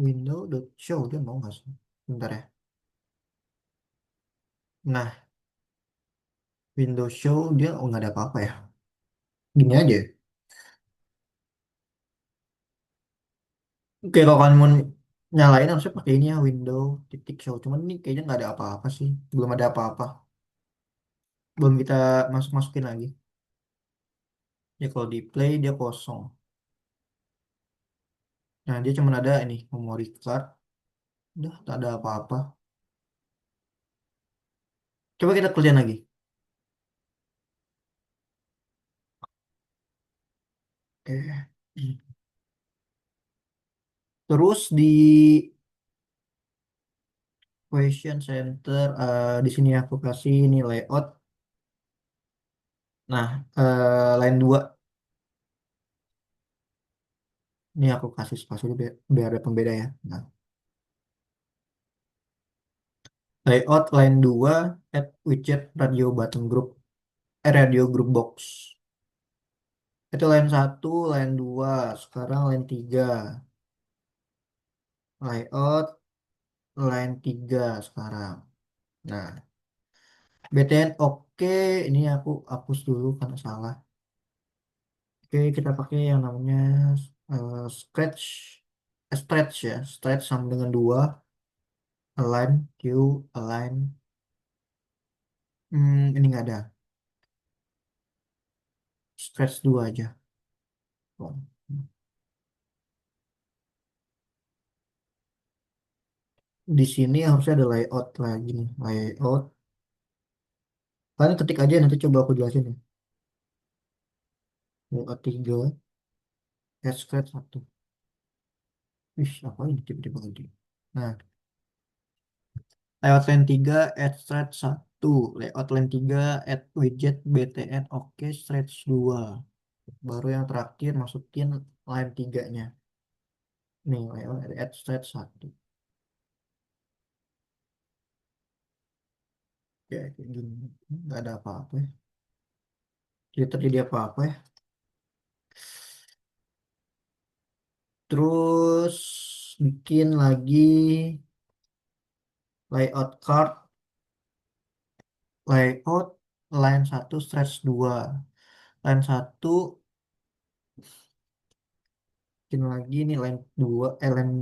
Window.show dia mau nggak sih? Bentar ya. Nah, Windows Show dia oh, nggak ada apa-apa ya. Gini aja. Oke, kalau kalian mau nyalain harusnya pakai ini ya Window titik show. Cuman ini kayaknya nggak ada apa-apa sih. Belum ada apa-apa. Belum kita masuk-masukin lagi. Ya kalau di play dia kosong. Nah dia cuma ada ini memory card. Udah tak ada apa-apa. Coba kita kerjain lagi. Oke. Terus di question center di sini aku kasih ini layout. Nah line 2 ini aku kasih spasi dulu biar ada pembeda ya. Nah, layout line 2 add widget radio button group radio group box. Itu line satu, line 2 sekarang line 3 layout line 3 sekarang. Nah, BTN oke, ini aku hapus dulu karena salah. Oke, kita pakai yang namanya scratch stretch ya, stretch sama dengan 2 align Q align. Ini nggak ada. Scratch 2 aja. Oh. Di sini harusnya ada layout lagi nih, layout. Kalian ketik aja nanti coba aku jelasin ya. Layout 3, scratch 1. Wih, apa ini tiba-tiba gede. Nah, lewat line 3, extract 1. layout line 3, add widget, BTN, oke, stretch 2. Baru yang terakhir masukin line 3-nya. Nih, layout add stretch 1. Ya, kayak gini. Nggak ada apa-apa ya. Tidak terjadi apa-apa ya. Terus bikin lagi layout card, layout line 1 stretch 2. Line 1 bikin lagi nih line 2, line,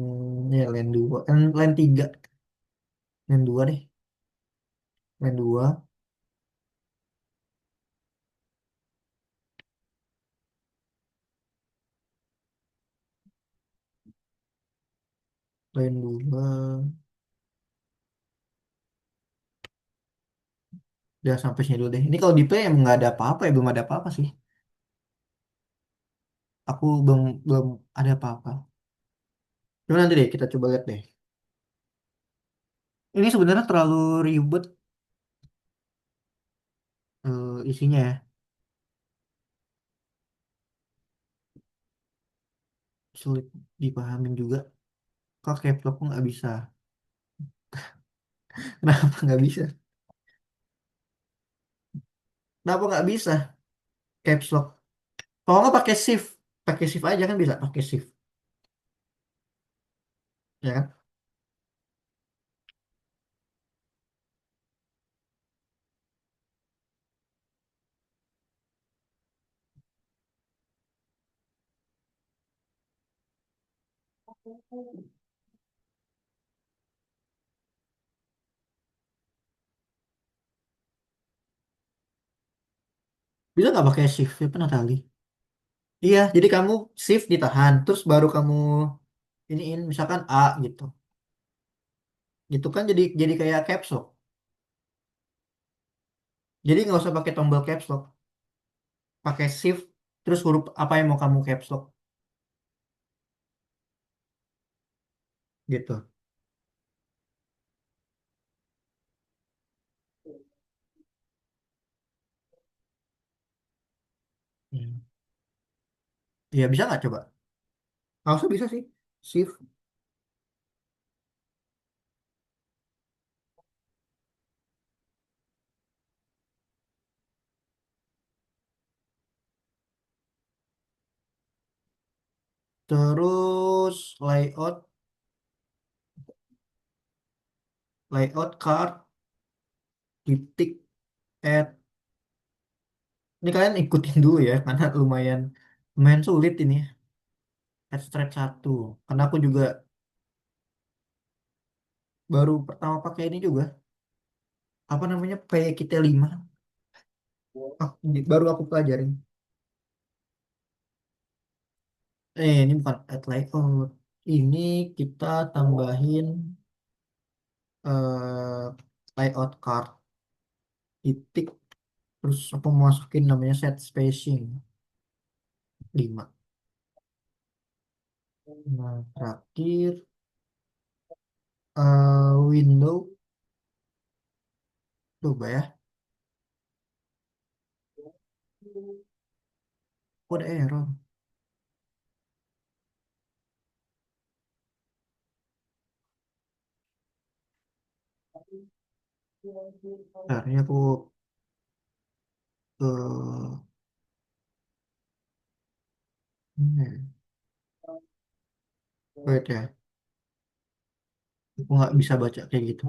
ya line 2, line 3. Line 2 deh. Line 2, line 2. Udah sampai sini dulu deh. Ini kalau di play emang nggak ada apa-apa ya, belum ada apa-apa sih. Aku belum belum ada apa-apa. Cuma nanti deh kita coba lihat deh. Ini sebenarnya terlalu ribet isinya ya. Sulit dipahamin juga. Kok caps lock nggak bisa? Kenapa nggak bisa? Kenapa nggak bisa caps lock? Kalau nggak pakai shift aja kan bisa pakai shift, ya kan? Bisa nggak pakai shift? Ya pernah kali. Iya, jadi kamu shift ditahan, terus baru kamu iniin misalkan A gitu. Gitu kan jadi kayak caps lock. Jadi nggak usah pakai tombol caps lock, pakai shift terus huruf apa yang mau kamu caps lock gitu. Hmm. Iya bisa nggak coba? Harusnya bisa sih. Shift terus layout card titik add. Ini kalian ikutin dulu ya karena lumayan lumayan sulit ini. Add stretch 1. Karena aku juga baru pertama pakai ini juga. Apa namanya? PKT5. Baru aku pelajarin. Ini bukan add layout. Ini kita tambahin layout card titik terus aku masukin namanya set spacing 5. Nah, terakhir window, coba ya. Kok ada error? Bentar, ini aku ke ini. Wait ya, aku nggak bisa baca kayak gitu.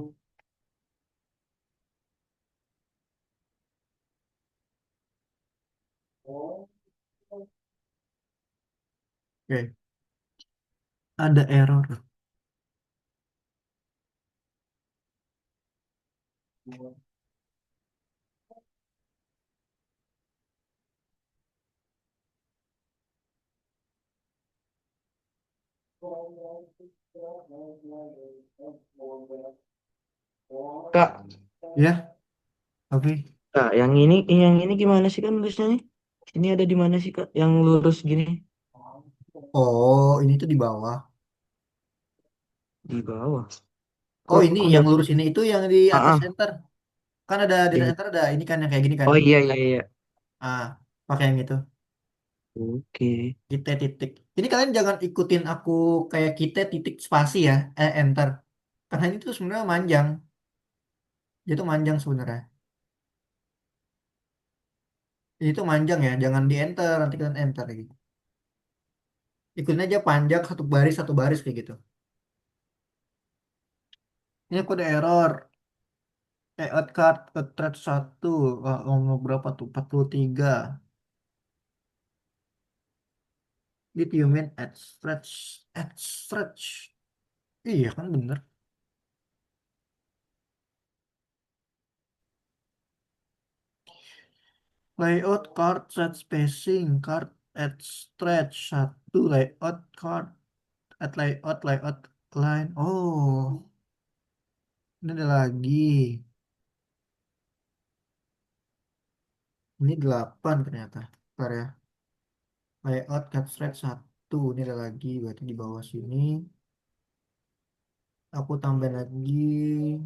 Oke, ada error. Kak, Ya, oke. Kak, yang ini gimana sih kan nulisnya nih? Ini ada di mana sih Kak? Yang lurus gini Oh, ini tuh di bawah. di bawah. Oh, Kok ini kok yang dapet? lurus ini itu yang di Ah, atas ah. center. Kan ada di data Yang center ada ini kan yang kayak gini kan. oh iya iya iya. Ah, pakai yang itu. Oke. Kita titik. Ini kalian jangan ikutin aku kayak kita titik spasi ya, enter. Karena ini tuh sebenarnya manjang. Dia tuh manjang sebenarnya. Ini tuh manjang ya, jangan di enter, nanti kalian enter lagi. Ikutin aja panjang satu baris kayak gitu. Ini aku ada error. Add card ke thread 1. Nomor berapa tuh? 43. Did you mean add stretch? Add stretch. Iya kan bener. Layout card set spacing. Card add stretch. Satu layout card. Add layout line. Oh, ini ada lagi. Ini 8 ternyata. Bentar ya. Layout card stretch satu. Ini ada lagi. Berarti di bawah sini. Aku tambah lagi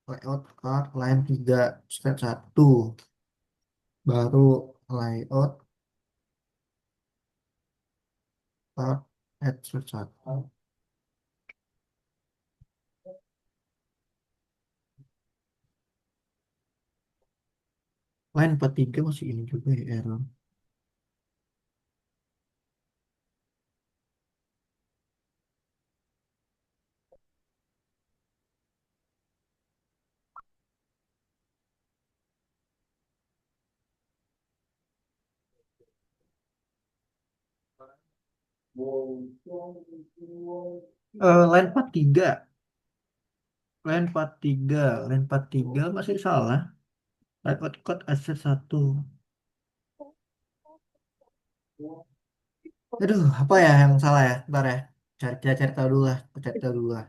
layout card line 3 stretch satu. Baru layout card add stretch satu. Line 43 masih ini juga ya error. Line 43. Line 43. Line 43 masih salah. Layout code asset satu. Aduh, apa ya yang salah ya? Bentar ya. Cari tahu dulu lah. Cari tahu dulu lah.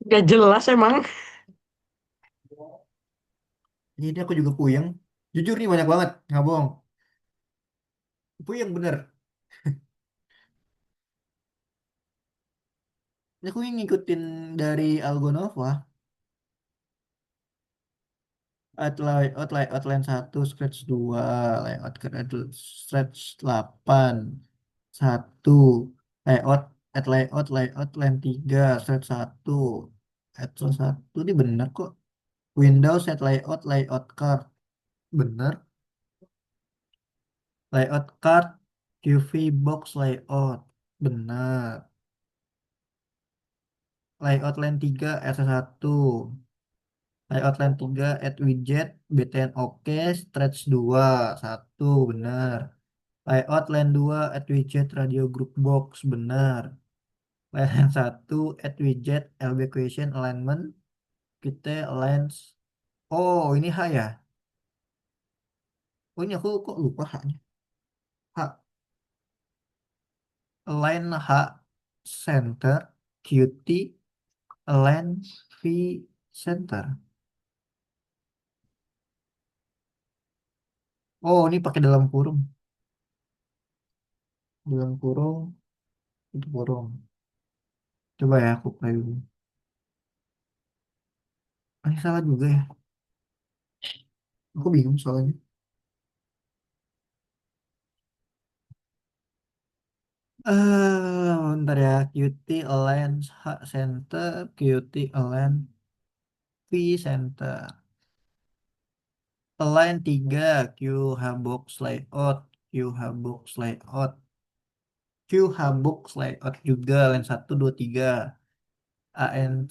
Gak jelas emang. Ini aku juga puyeng. Jujur nih banyak banget. Nggak bohong. Puyeng bener. Ini aku ngikutin dari Algonova. Outline satu, scratch 2, layout stretch 8, satu, layout, layout line 3, stretch 1, add source 1, ini bener kok. Windows set layout card, bener. Layout card, QV box layout, bener. Layout line 3, S1, layout line 3, add widget, BTN oke, stretch 2, satu, bener. Layout line 2 add widget radio group box benar. Line 1 add widget LB question alignment kita lines. Oh, ini H ya. Oh, ini aku kok lupa H-nya. H. Line H center QT line V center. Oh, ini pakai dalam kurung. Dalam kurung itu kurung. Coba ya aku play dulu. Ah, ini salah juga ya. Aku bingung soalnya. Bentar ya. QT Align H Center, QT Align V Center. Align 3 QH Box Layout, QH Box Layout, QH Box Layout juga line 1 2 3. AN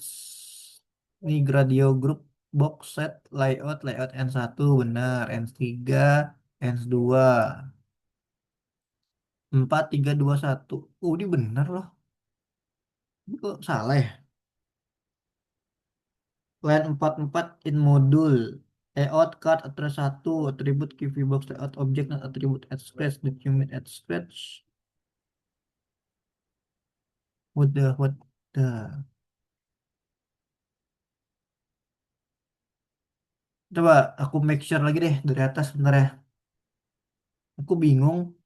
ini Gradio Group Box Set Layout N1 benar, N3, N2, 4 3 2 1. Ini benar loh. Ini kok salah ya? Line 44 in modul. Layout card address 1 atribut QVBox layout object dan atribut add scratch document add scratch. What the. Coba aku make sure lagi deh dari atas sebentar ya. Aku bingung.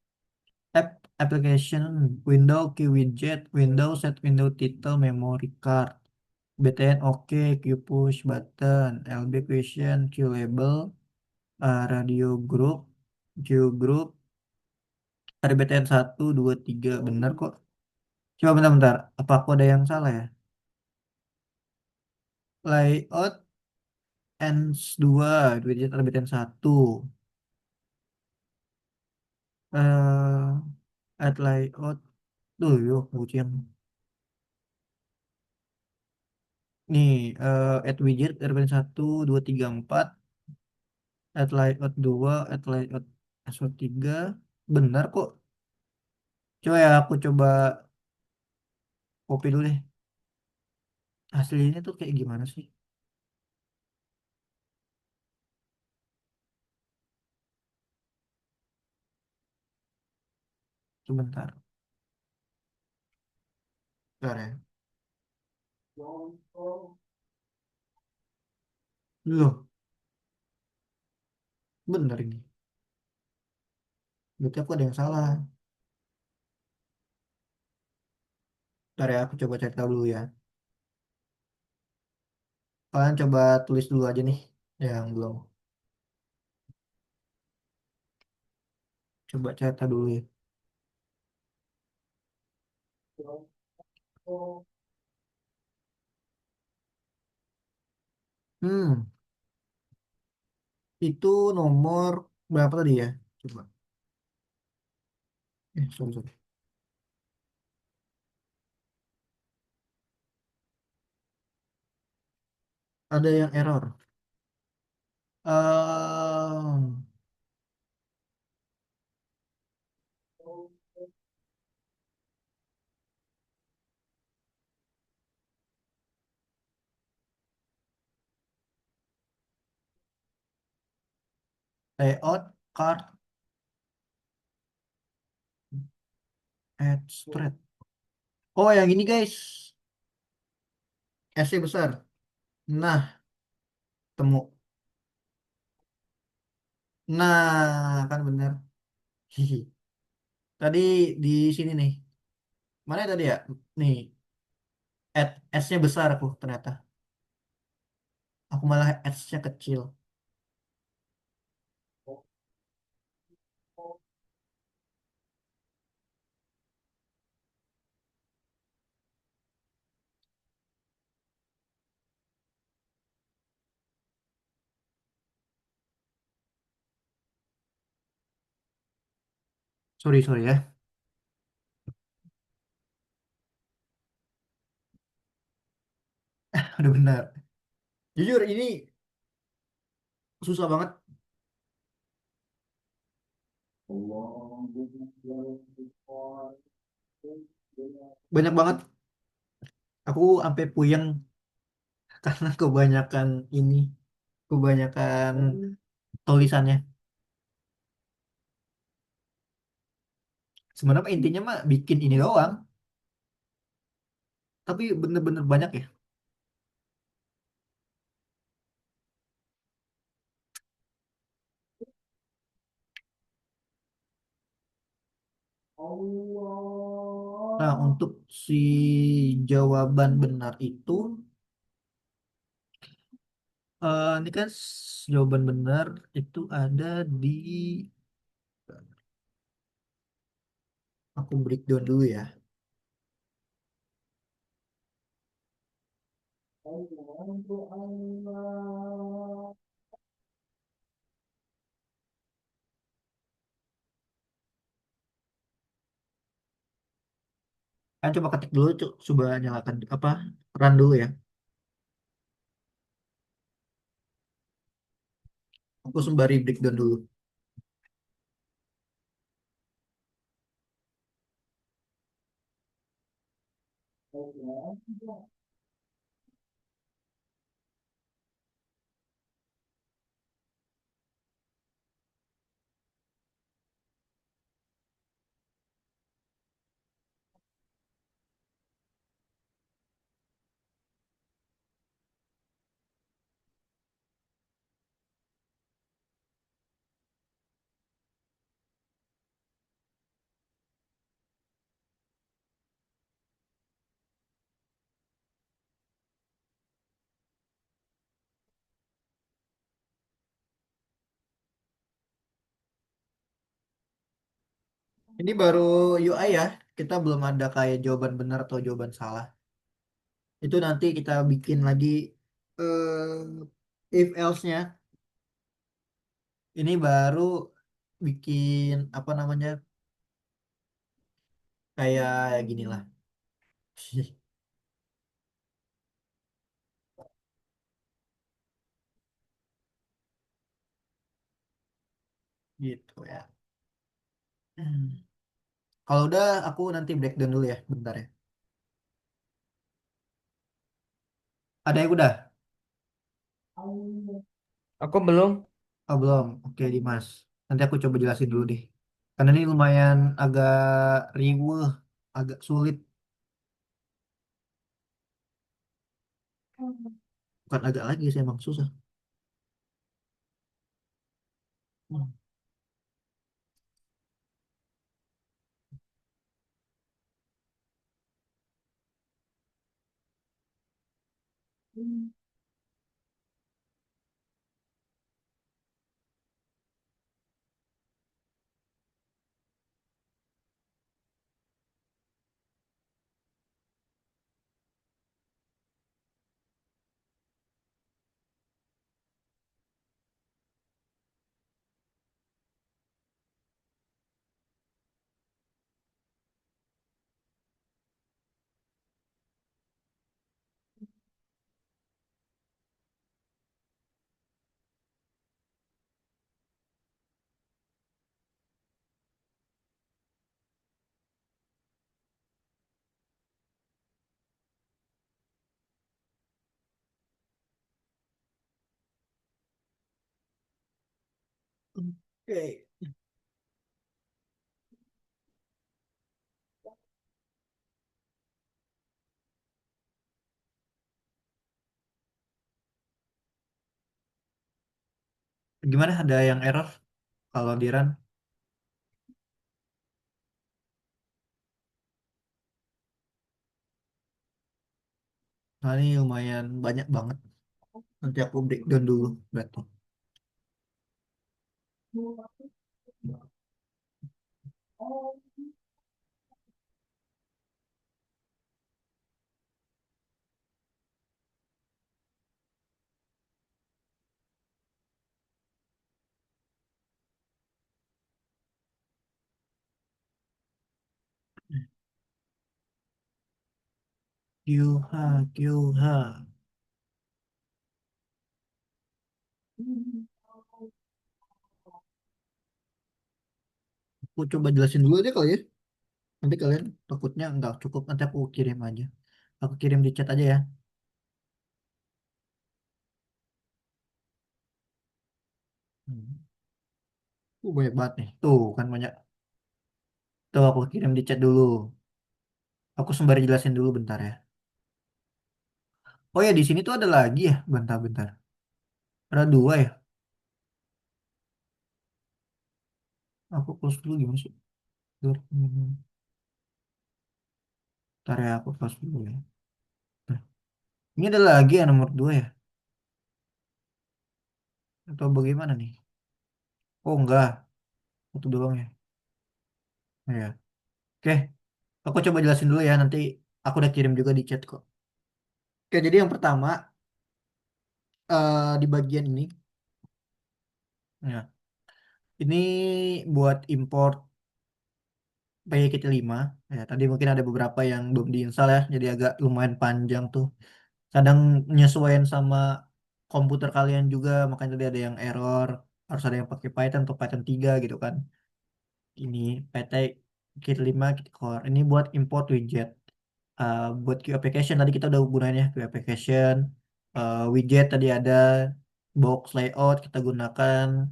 Application window key widget window set window title memory card. BTN oke, Q push button, LB question, Q label, radio group, Q group, ada BTN 1, 2, 3 benar kok. Coba bentar-bentar, apa aku ada yang salah ya? Layout N2, widget ada BTN 1. Add layout, tuh yuk, kucing. Nih, add widget ada BTN 1, 2, 3, 4. Add layout 2, add layout S3. Benar kok. Coba ya, aku coba copy dulu deh. Aslinya tuh kayak gimana sih? Sebentar. Bentar ya. Loh, bener ini. Berarti aku ada yang salah. Bentar ya, aku coba cek tahu dulu ya. Kalian coba tulis dulu aja nih yang belum. Coba catat dulu ya. Hmm, itu nomor berapa tadi ya? Coba. Sorry, sorry. Ada yang error. Um, layout card add straight. Oh, yang ini guys. S-nya besar. Nah, temu. Nah, kan bener. Hihi. Tadi di sini nih. Mana tadi ya? Nih, add S-nya besar aku ternyata. Aku malah S-nya kecil. Sorry, sorry ya. Udah benar. Jujur, ini susah banget. Banyak banget. Aku sampai puyeng karena kebanyakan ini. Kebanyakan tulisannya. Sebenarnya intinya mah bikin ini doang. Tapi bener-bener banyak ya. Nah, untuk si jawaban benar itu, ini kan jawaban benar itu ada di, aku breakdown dulu ya. Kan coba ketik dulu, coba nyalakan apa, run dulu ya. Aku sembari breakdown dulu. Ini baru UI ya. Kita belum ada kayak jawaban benar atau jawaban salah. Itu nanti kita bikin lagi if else-nya. Ini baru bikin apa namanya? Kayak gini lah. Gitu ya. Hmm. Kalau udah aku nanti breakdown dulu ya, bentar ya. Ada yang udah? Aku belum. Oh belum. Oke Dimas. Nanti aku coba jelasin dulu deh. Karena ini lumayan agak riweh, agak sulit. Bukan agak lagi sih emang susah. Hmm. Oke. Gimana ada yang error kalau di run? Nah ini lumayan banyak banget. Nanti aku breakdown dulu berarti. QH, QH. Aku coba jelasin dulu aja kali ya. Nanti kalian takutnya nggak cukup, nanti aku kirim aja. Aku kirim di chat aja ya. Hmm. Banyak banget nih. Tuh kan banyak. Tuh aku kirim di chat dulu. Aku sembari jelasin dulu bentar ya. Oh ya di sini tuh ada lagi ya. Bentar-bentar. Ada dua ya. Aku close dulu gimana sih? Bentar ya aku close dulu ya. Nah, ini ada lagi ya nomor dua ya. Atau bagaimana nih? Oh enggak. Satu doang ya. Oh, ya. Oke. Aku coba jelasin dulu ya. Nanti aku udah kirim juga di chat kok. Oke jadi yang pertama di bagian ini. Ya. Ini buat import PYKT5 ya tadi mungkin ada beberapa yang belum diinstal ya jadi agak lumayan panjang tuh kadang menyesuaikan sama komputer kalian juga makanya tadi ada yang error harus ada yang pakai Python atau Python 3 gitu kan ini PYKT5 Core ini buat import widget. Buat Q application tadi kita udah gunain ya Q application. Widget tadi ada box layout kita gunakan.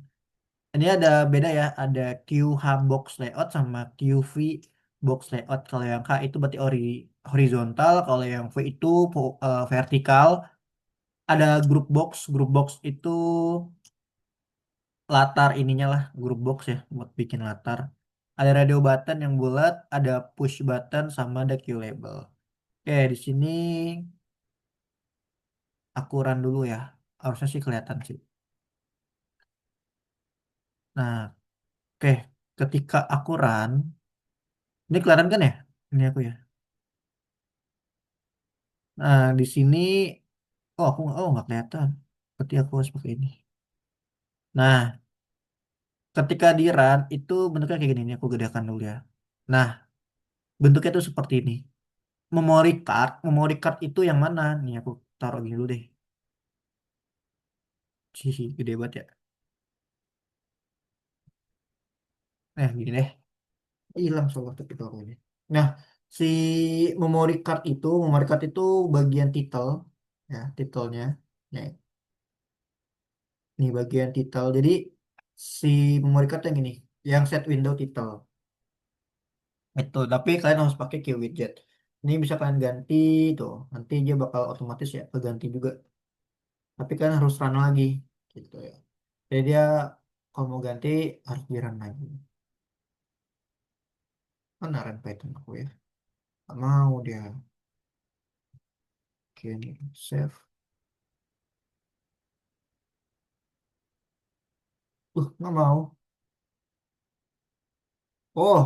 Ini ada beda ya, ada QH box layout sama QV box layout. Kalau yang K itu berarti horizontal, kalau yang V itu vertikal. Ada group box itu latar ininya lah, group box ya buat bikin latar. Ada radio button yang bulat, ada push button sama ada Q label. Oke, di sini aku run dulu ya. Harusnya sih kelihatan sih. Nah, oke, ketika aku run. Ini kelihatan kan ya? Ini aku ya. Nah, di sini, nggak kelihatan. Berarti aku harus pakai ini. Nah, ketika di run itu bentuknya kayak gini. Ini aku gedekan dulu ya. Nah, bentuknya tuh seperti ini. Memory card itu yang mana? Nih aku taruh gini dulu deh. Hihi, gede banget ya. Gini deh. Hilang soal waktu itu aku ini. Nah, si memory card itu bagian title, ya, titelnya. Nih, nih bagian title. Jadi si memory card yang ini, yang set window title. Itu, tapi kalian harus pakai Q widget. Ini bisa kalian ganti tuh. Nanti dia bakal otomatis ya keganti juga. Tapi kalian harus run lagi gitu ya. Jadi dia kalau mau ganti harus di run lagi. Mana run Python aku ya? Nggak mau dia. Oke, ini save. Nggak mau. Oh,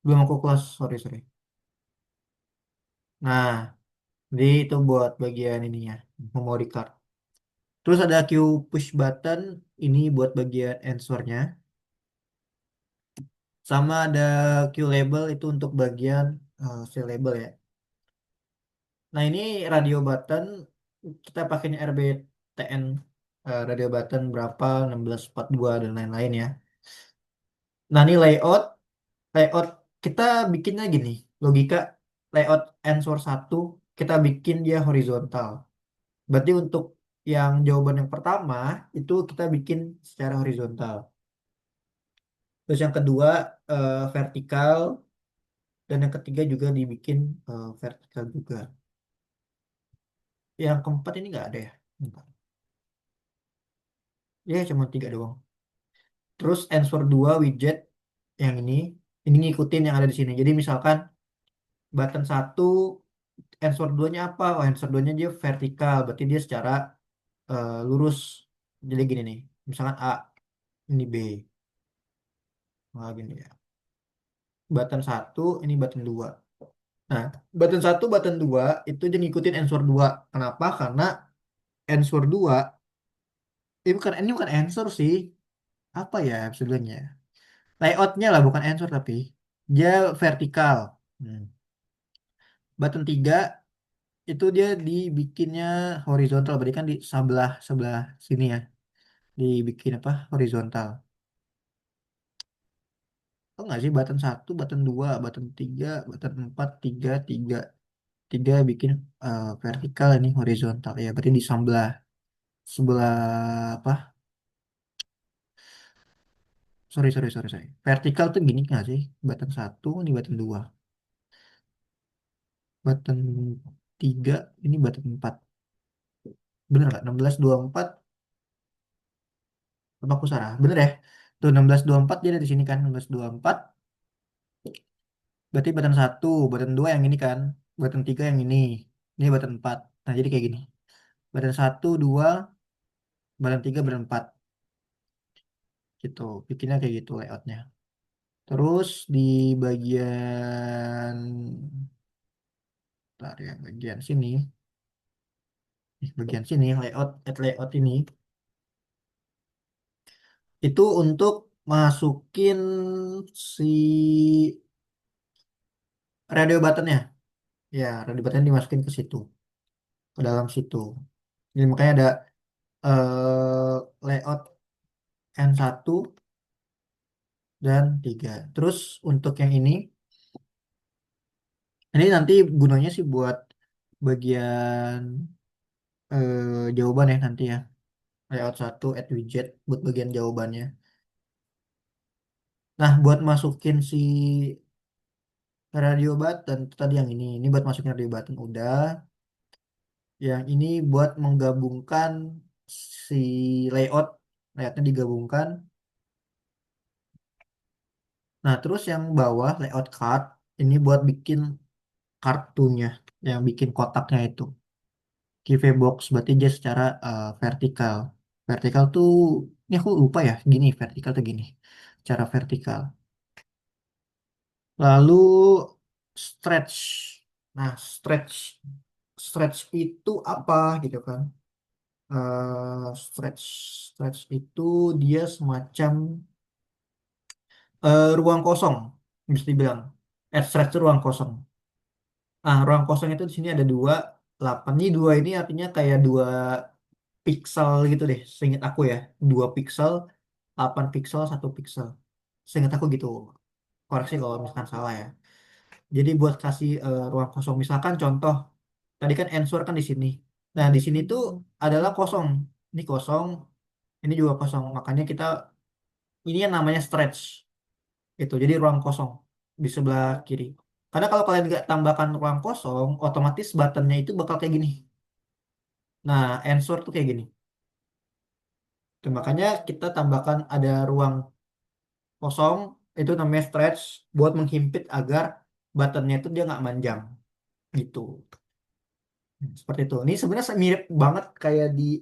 belum aku kelas. Sorry, sorry. Nah, jadi itu buat bagian ininya, memory card. Terus ada Q push button, ini buat bagian answernya. Sama ada Q label itu untuk bagian si label ya. Nah, ini radio button, kita pakainya RBTN, radio button berapa, 1642 dan lain-lain ya. Nah, ini layout kita bikinnya gini, logika layout answer satu kita bikin dia horizontal. Berarti untuk yang jawaban yang pertama itu kita bikin secara horizontal. Terus yang kedua vertikal dan yang ketiga juga dibikin vertikal juga. Yang keempat ini nggak ada ya? Bentar. Ya cuma tiga doang. Terus answer 2 widget yang ini ngikutin yang ada di sini. Jadi misalkan button satu answer 2-nya apa? Oh, answer 2-nya dia vertikal, berarti dia secara lurus. Jadi gini nih, misalkan A, ini B. Nah, gini ya. Button satu, ini button 2. Nah, button satu, button 2 itu dia ngikutin answer 2. Kenapa? Karena answer 2 ini bukan answer sih. Apa ya sebenarnya? Layoutnya lah bukan answer tapi dia vertikal. Hmm. Button 3 itu dia dibikinnya horizontal, berarti kan di sebelah sebelah sini ya. Dibikin apa? Horizontal. Oh nggak sih button satu, button 2, button 3, button 4, 3, 3, 3 bikin vertikal ini horizontal ya. Berarti di sebelah sebelah apa? Sorry, sorry, sorry, sorry. Vertikal tuh gini nggak sih? Button satu, ini button 2, button 3, ini button 4. Bener nggak? 1624 apa aku salah? Bener ya? Tuh 1624 dia ada di sini kan 1624. Berarti button satu, button 2 yang ini kan, button 3 yang ini. Ini button 4. Nah, jadi kayak gini. Button satu, 2, button 3, button 4 gitu. Bikinnya kayak gitu layoutnya. Terus di bagian bentar ya, bagian sini, bagian sini layout ini itu untuk masukin si radio buttonnya. Ya, radio button dimasukin ke situ, ke dalam situ. Jadi makanya ada layout N1 dan 3. Terus untuk yang ini nanti gunanya sih buat bagian jawaban ya nanti ya. Layout satu add widget buat bagian jawabannya. Nah, buat masukin si radio button itu tadi yang ini buat masukin radio button udah. Yang ini buat menggabungkan si layoutnya digabungkan. Nah, terus yang bawah layout card ini buat bikin kartunya, yang bikin kotaknya itu. Give box berarti dia secara vertikal. Vertikal tuh ini aku lupa ya, gini vertikal tuh gini. Cara vertikal. Lalu stretch. Nah, stretch itu apa gitu kan? Stretch stretch itu dia semacam ruang kosong, bisa dibilang. Stretch itu ruang kosong. Ah, ruang kosong itu di sini ada dua, 8. Ini dua ini artinya kayak dua pixel gitu deh, seingat aku ya. 2 pixel, 8 pixel, 1 pixel. Seingat aku gitu. Koreksi kalau misalkan salah ya. Jadi buat kasih ruang kosong, misalkan contoh, tadi kan answer kan di sini. Nah, di sini tuh adalah kosong. Ini kosong, ini juga kosong. Makanya kita, ini yang namanya stretch. Itu, jadi ruang kosong di sebelah kiri. Karena kalau kalian nggak tambahkan ruang kosong, otomatis buttonnya itu bakal kayak gini. Nah, answer tuh kayak gini. Tuh, makanya kita tambahkan ada ruang kosong, itu namanya stretch, buat menghimpit agar buttonnya itu dia nggak manjang. Gitu. Seperti itu. Ini sebenarnya mirip banget kayak di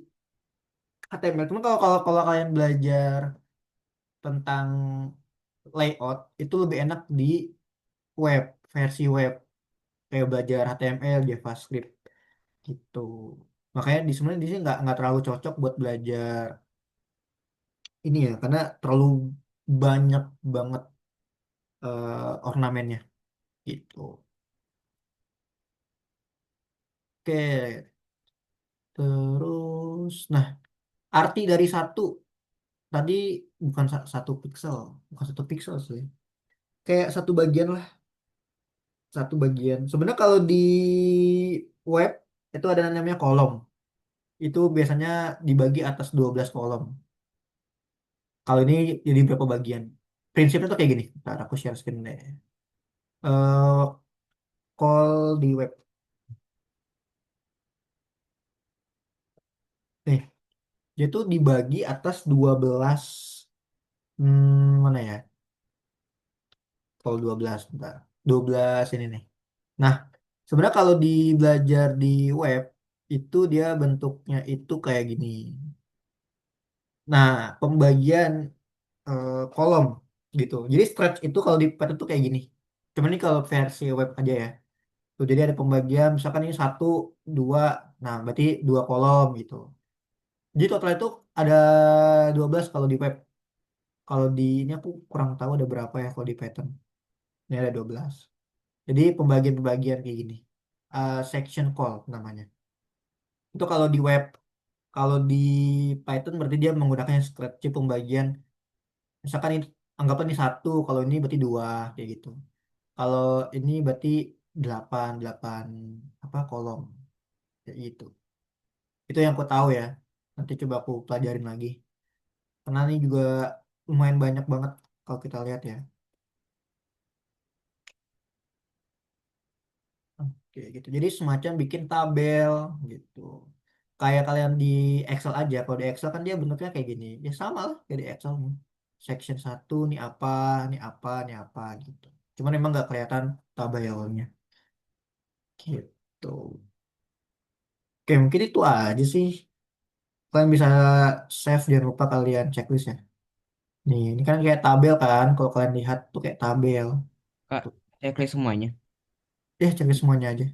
HTML. Cuma kalau kalian belajar tentang layout, itu lebih enak di web, versi web. Kayak belajar HTML, JavaScript gitu. Makanya di sebenarnya di sini nggak terlalu cocok buat belajar ini ya, karena terlalu banyak banget ornamennya gitu. Oke, terus, nah arti dari satu tadi bukan 1 pixel, bukan 1 pixel sih, kayak satu bagian lah, satu bagian. Sebenarnya kalau di web itu ada namanya kolom. Itu biasanya dibagi atas 12 kolom. Kalau ini jadi berapa bagian? Prinsipnya tuh kayak gini. Ntar aku share screen deh. Eh call di web. Nih, dia tuh dibagi atas 12, mana ya? Call 12, bentar. 12 ini nih. Nah, sebenarnya kalau di belajar di web itu dia bentuknya itu kayak gini. Nah, pembagian kolom gitu. Jadi stretch itu kalau di Python tuh kayak gini. Cuman ini kalau versi web aja ya. Tuh, jadi ada pembagian, misalkan ini satu, dua, nah berarti 2 kolom gitu. Jadi total itu ada 12 kalau di web. Kalau di ini aku kurang tahu ada berapa ya kalau di Python. Ini ada 12. Jadi pembagian-pembagian kayak gini. Section call namanya. Itu kalau di web. Kalau di Python berarti dia menggunakan strategi pembagian. Misalkan ini, anggaplah ini satu, kalau ini berarti dua, kayak gitu. Kalau ini berarti delapan, delapan apa kolom, kayak gitu. Itu yang aku tahu ya. Nanti coba aku pelajarin lagi. Karena ini juga lumayan banyak banget kalau kita lihat ya. Oke, gitu. Jadi semacam bikin tabel gitu. Kayak kalian di Excel aja. Kalau di Excel kan dia bentuknya kayak gini. Ya sama lah kayak di Excel. Section satu nih apa, nih apa, nih apa gitu. Cuman emang nggak kelihatan tabelnya. Gitu. Oke, mungkin itu aja sih. Kalian bisa save, jangan lupa kalian checklist ya. Nih, ini kan kayak tabel kan. Kalau kalian lihat tuh kayak tabel. Kak, Tuh. checklist semuanya. Checklist semuanya aja.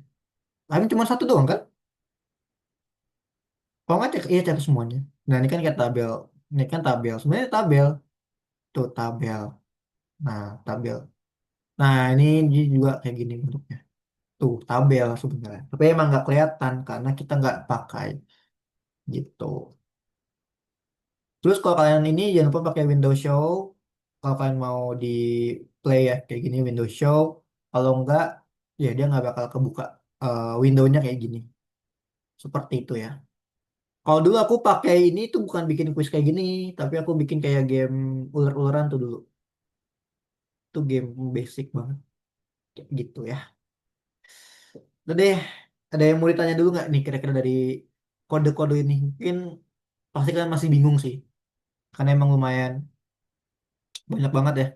Tapi cuma satu doang kan? Kalau nggak cek, iya cek semuanya. Nah ini kan kayak tabel. Ini kan tabel. Sebenarnya tabel. Tuh tabel. Nah tabel. Nah ini dia juga kayak gini bentuknya. Tuh tabel sebenarnya. Tapi emang nggak kelihatan karena kita nggak pakai gitu. Terus kalau kalian ini jangan lupa pakai Windows Show. Kalau kalian mau di play ya kayak gini Windows Show. Kalau nggak, ya dia nggak bakal kebuka windownya kayak gini. Seperti itu ya. Kalau dulu aku pakai ini tuh bukan bikin quiz kayak gini, tapi aku bikin kayak game ular-ularan tuh dulu. Itu game basic banget, kayak gitu ya. Udah deh, ada yang mau ditanya dulu nggak nih kira-kira dari kode-kode ini? Mungkin pasti kalian masih bingung sih, karena emang lumayan banyak banget ya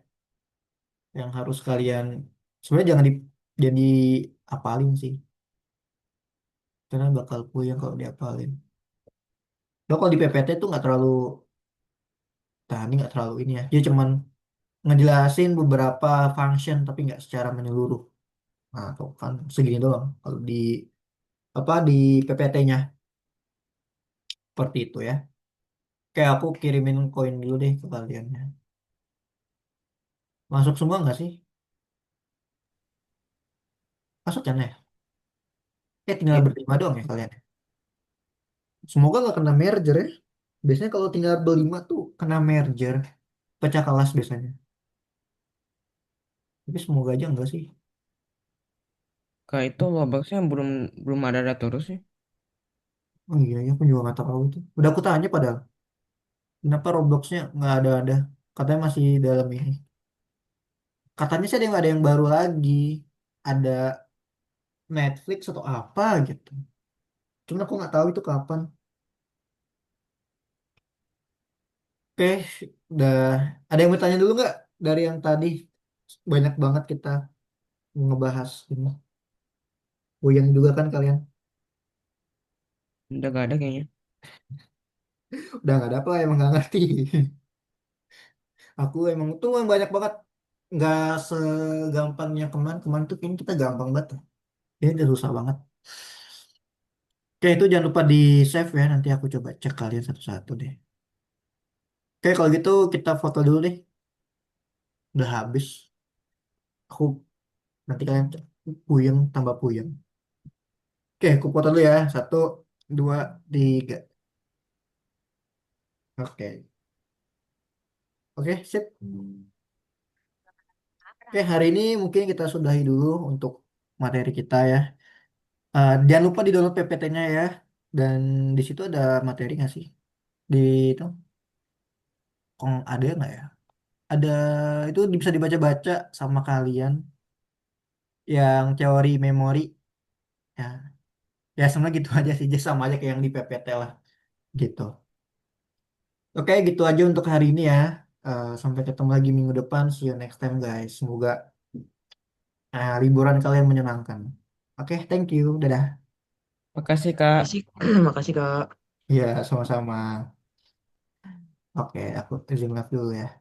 yang harus kalian. Sebenarnya jangan diapalin sih, karena bakal puyeng kalau diapalin. Lo kalau di PPT tuh nggak terlalu, nah ini nggak terlalu ini ya. Dia cuman ngejelasin beberapa function tapi nggak secara menyeluruh. Nah, tuh kan segini doang kalau di apa di PPT-nya seperti itu ya. Kayak aku kirimin koin dulu deh ke kalian ya. Masuk semua nggak sih? Masuk kan ya? Tinggal Ya, berlima doang ya kalian. Semoga nggak kena merger ya. Biasanya kalau tinggal berlima tuh kena merger, pecah kelas biasanya. Tapi semoga aja enggak sih. Kak itu Robloxnya belum belum ada terus sih. Oh iya, ya aku juga nggak tahu itu. Udah aku tanya padahal, kenapa Robloxnya nggak ada. Katanya masih dalam ini. Katanya sih ada yang baru lagi. Ada Netflix atau apa gitu. Cuman aku nggak tahu itu kapan. Oke, udah. Ada yang bertanya dulu nggak dari yang tadi? Banyak banget kita ngebahas ini. Puyeng juga kan kalian. Udah gak ada kayaknya. Udah nggak ada apa emang nggak ngerti. Aku emang tuh yang banyak banget. Nggak segampang yang kemarin. Kemarin tuh kayaknya kita gampang banget. Ini udah susah banget. Oke, itu jangan lupa di save ya. Nanti aku coba cek kalian satu-satu deh. Oke, kalau gitu kita foto dulu deh. Udah habis. Aku nanti kalian puyeng tambah puyeng. Oke, aku foto dulu ya. Satu, dua, tiga. Oke, oke, sip. Oke, hari ini mungkin kita sudahi dulu untuk materi kita ya. Jangan lupa di download PPT-nya ya. Dan di situ ada materi nggak sih? Di itu, kok ada nggak ya? Ada itu bisa dibaca-baca sama kalian yang teori memori ya. Ya sebenarnya gitu aja sih, just sama aja kayak yang di PPT lah gitu. Oke, gitu aja untuk hari ini ya. Sampai ketemu lagi minggu depan. See you next time guys. Semoga liburan kalian menyenangkan. Oke, thank you. Dadah. Makasih Kak. Makasih, makasih Kak. Ya, sama-sama. Oke, aku izin live dulu ya.